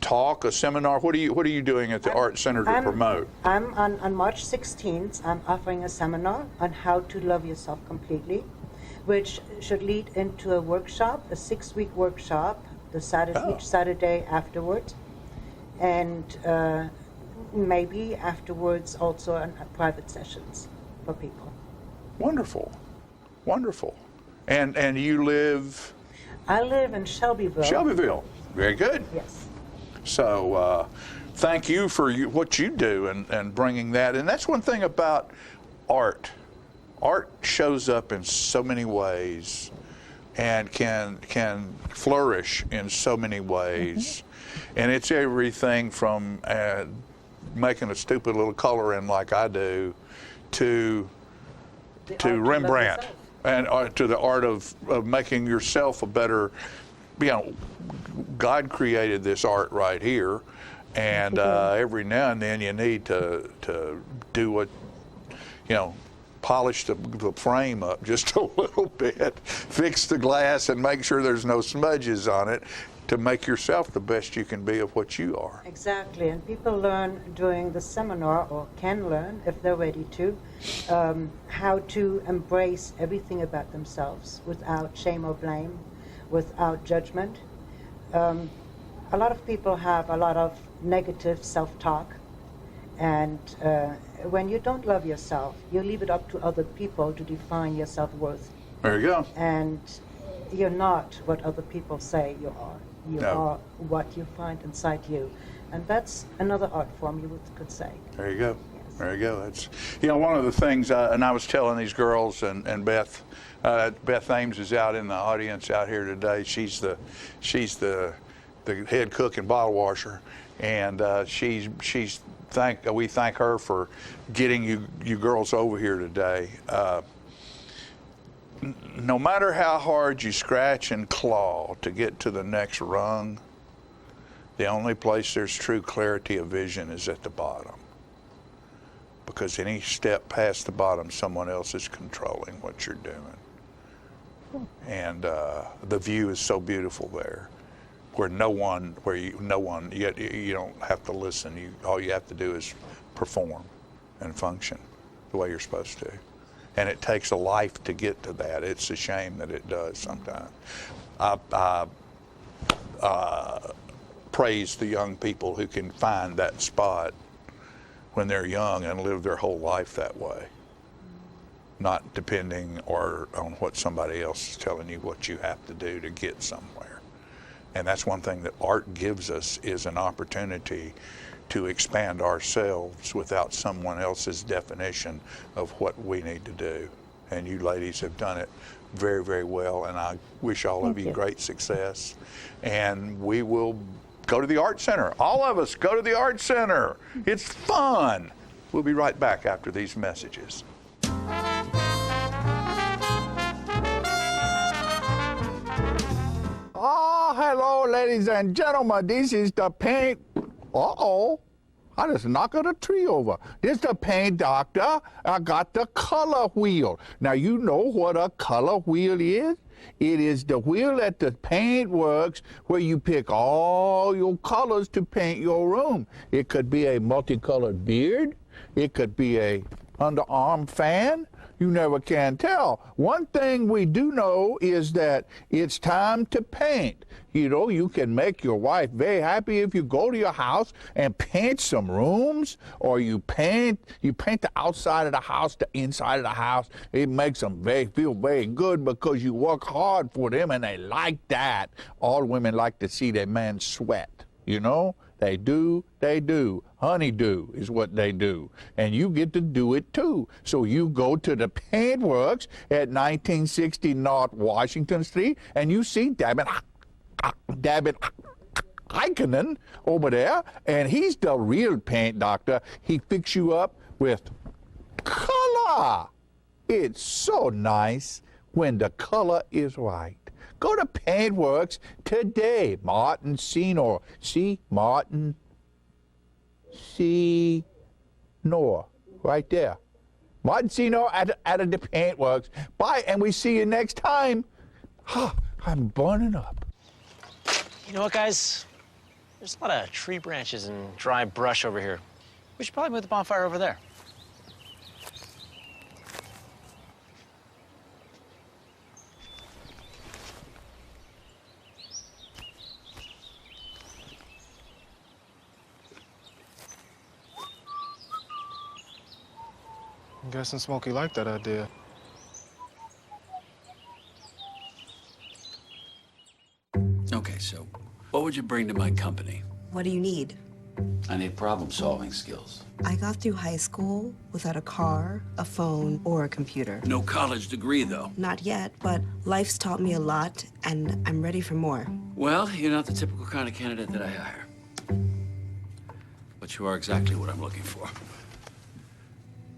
talk, a seminar? What are you doing at the Art Center to promote? I'm on March 16th, I'm offering a seminar on how to love yourself completely, which should lead into a workshop, a 6-week workshop, each Saturday afterwards, and maybe afterwards also on private sessions for people. Wonderful. Wonderful. And you live? I live in Shelbyville. Shelbyville. Very good. Yes. So thank you for what you do and bringing that. And that's one thing about art. Art shows up in so many ways and can flourish in so many ways. And it's everything from making a stupid little color in like I do to Rembrandt and to the art of making yourself a better, you know, God created this art right here, and every now and then you need to do what, you know, polish the frame up just a little bit, fix the glass and make sure there's no smudges on it, to make yourself the best you can be of what you are. Exactly, and people learn during the seminar, or can learn if they're ready to, how to embrace everything about themselves without shame or blame, without judgment. A lot of people have a lot of negative self-talk, and when you don't love yourself, you leave it up to other people to define your self-worth. There you go. And you're not what other people say you are. You No. are what you find inside you. And that's another art form, you could say. There you go. There you go. That's, you know, one of the things, and I was telling these girls, and Beth Ames is out in the audience out here today. She's the head cook and bottle washer, and we thank her for getting you girls over here today. No matter how hard you scratch and claw to get to the next rung, the only place there's true clarity of vision is at the bottom. Because any step past the bottom, someone else is controlling what you're doing. And the view is so beautiful there, where you don't have to listen. All you have to do is perform and function the way you're supposed to. And it takes a life to get to that. It's a shame that it does sometimes. I praise the young people who can find that spot when they're young and live their whole life that way, not depending on what somebody else is telling you what you have to do to get somewhere. And that's one thing that art gives us, is an opportunity to expand ourselves without someone else's definition of what we need to do. And you ladies have done it very, very well, and I wish all of you great success. And we will go to the Art Center. All of us go to the Art Center. It's fun. We'll be right back after these messages. Oh, hello, ladies and gentlemen. This is the paint. Uh-oh. I just knocked a tree over. This is the paint doctor. I got the color wheel. Now, you know what a color wheel is? It is the wheel at the paint works where you pick all your colors to paint your room. It could be a multicolored beard. It could be a underarm fan. You never can tell. One thing we do know is that it's time to paint. You know, you can make your wife very happy if you go to your house and paint some rooms, or you paint the outside of the house, the inside of the house. It makes them feel very good because you work hard for them, and they like that. All women like to see their man sweat, you know? They do. Honeydew is what they do. And you get to do it too. So you go to the Paint Works at 1960 North Washington Street, and you see David Ikonen over there, and he's the real paint doctor. He fixes you up with color. It's so nice when the color is right. Go to Paintworks today. Martin Senor. See? Martin Senor. Right there. Martin Senor at the Paintworks. Bye, and we see you next time. I'm burning up. You know what, guys? There's a lot of tree branches and dry brush over here. We should probably move the bonfire over there. I'm guessing Smokey liked that idea. Okay, so what would you bring to my company? What do you need? I need problem-solving skills. I got through high school without a car, a phone, or a computer. No college degree, though. Not yet, but life's taught me a lot, and I'm ready for more. Well, you're not the typical kind of candidate that I hire. But you are exactly what I'm looking for.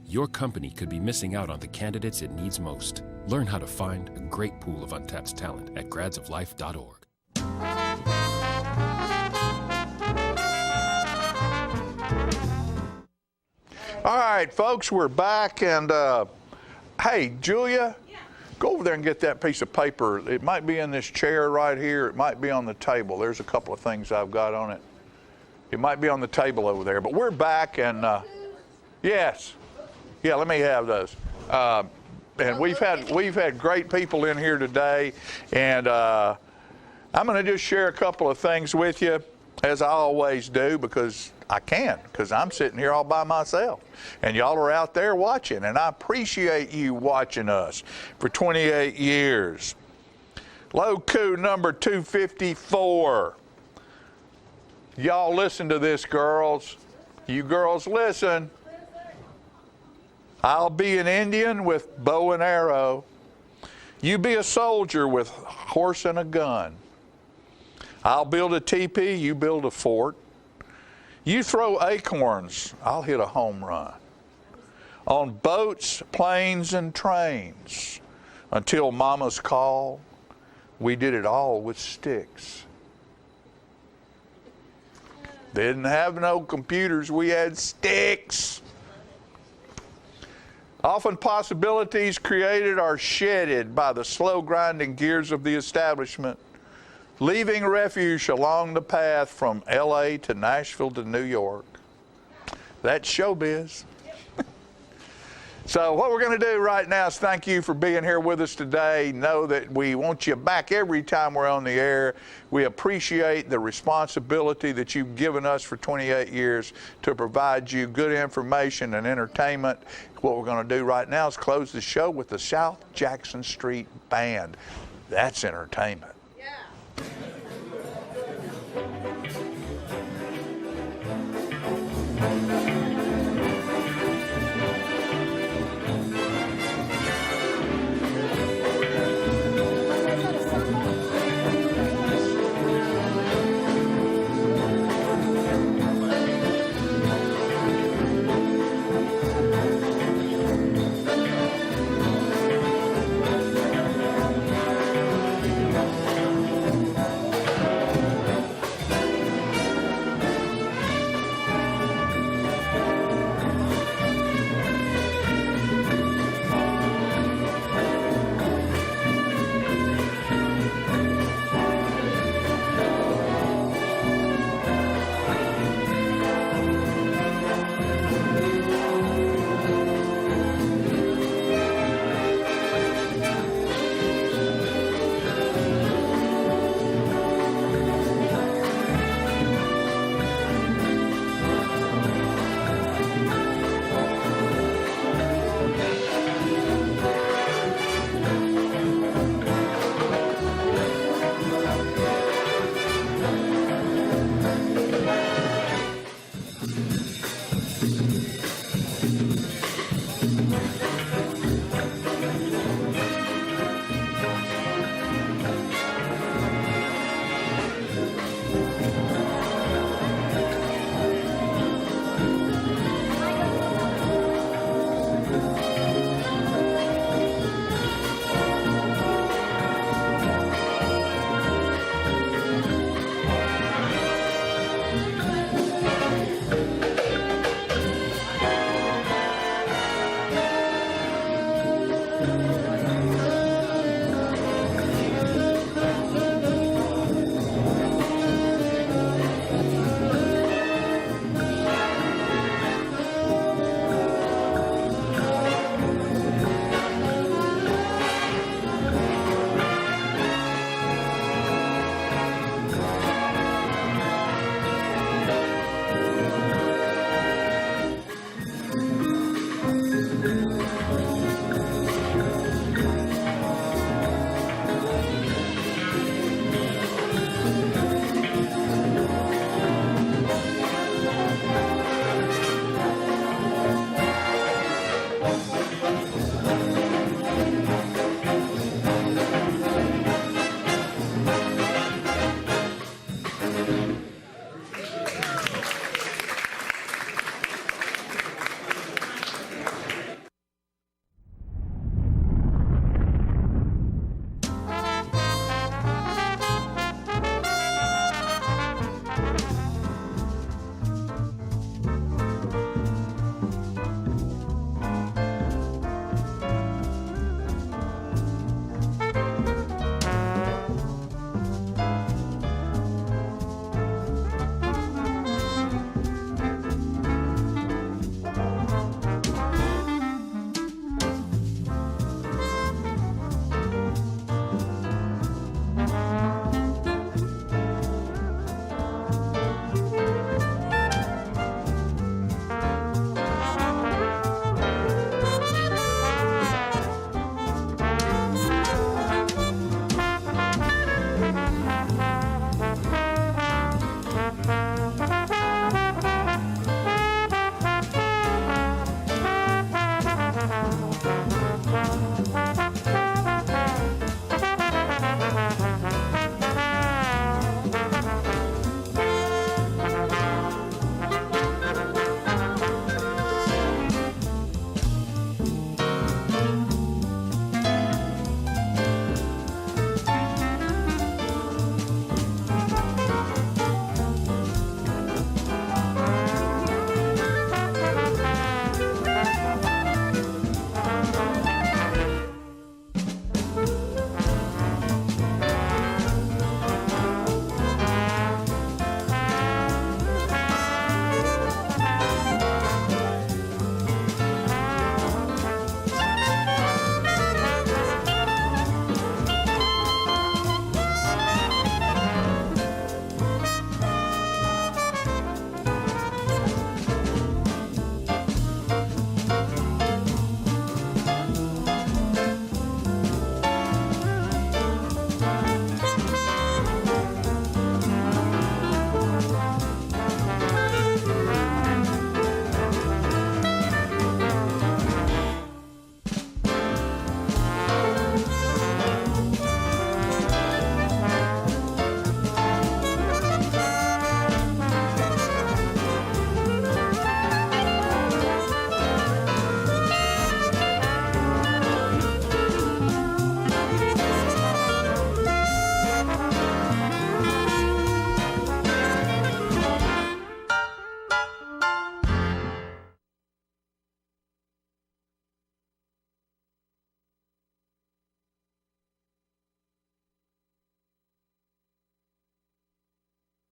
Your company could be missing out on the candidates it needs most. Learn how to find a great pool of untapped talent at gradsoflife.org. All right, folks, we're back, and hey, Julia, go over there and get that piece of paper. It might be in this chair right here. It might be on the table. There's a couple of things I've got on it. It might be on the table over there, but we're back, and yes. Yeah, let me have those. And we've had great people in here today, and I'm going to just share a couple of things with you, as I always do, because I'm sitting here all by myself, and y'all are out there watching, and I appreciate you watching us for 28 years. Low coup number 254. Y'all listen to this, girls. You girls listen. I'll be an Indian with bow and arrow. You be a soldier with horse and a gun. I'll build a teepee, you build a fort. You throw acorns, I'll hit a home run. On boats, planes, and trains, until Mama's call, we did it all with sticks. They didn't have no computers, we had sticks. Often possibilities created are shedded by the slow grinding gears of the establishment, leaving refuge along the path from LA to Nashville to New York. That's showbiz. So what we're going to do right now is thank you for being here with us today. Know that we want you back every time we're on the air. We appreciate the responsibility that you've given us for 28 years to provide you good information and entertainment. What we're going to do right now is close the show with the South Jackson Street Band. That's entertainment. Yeah.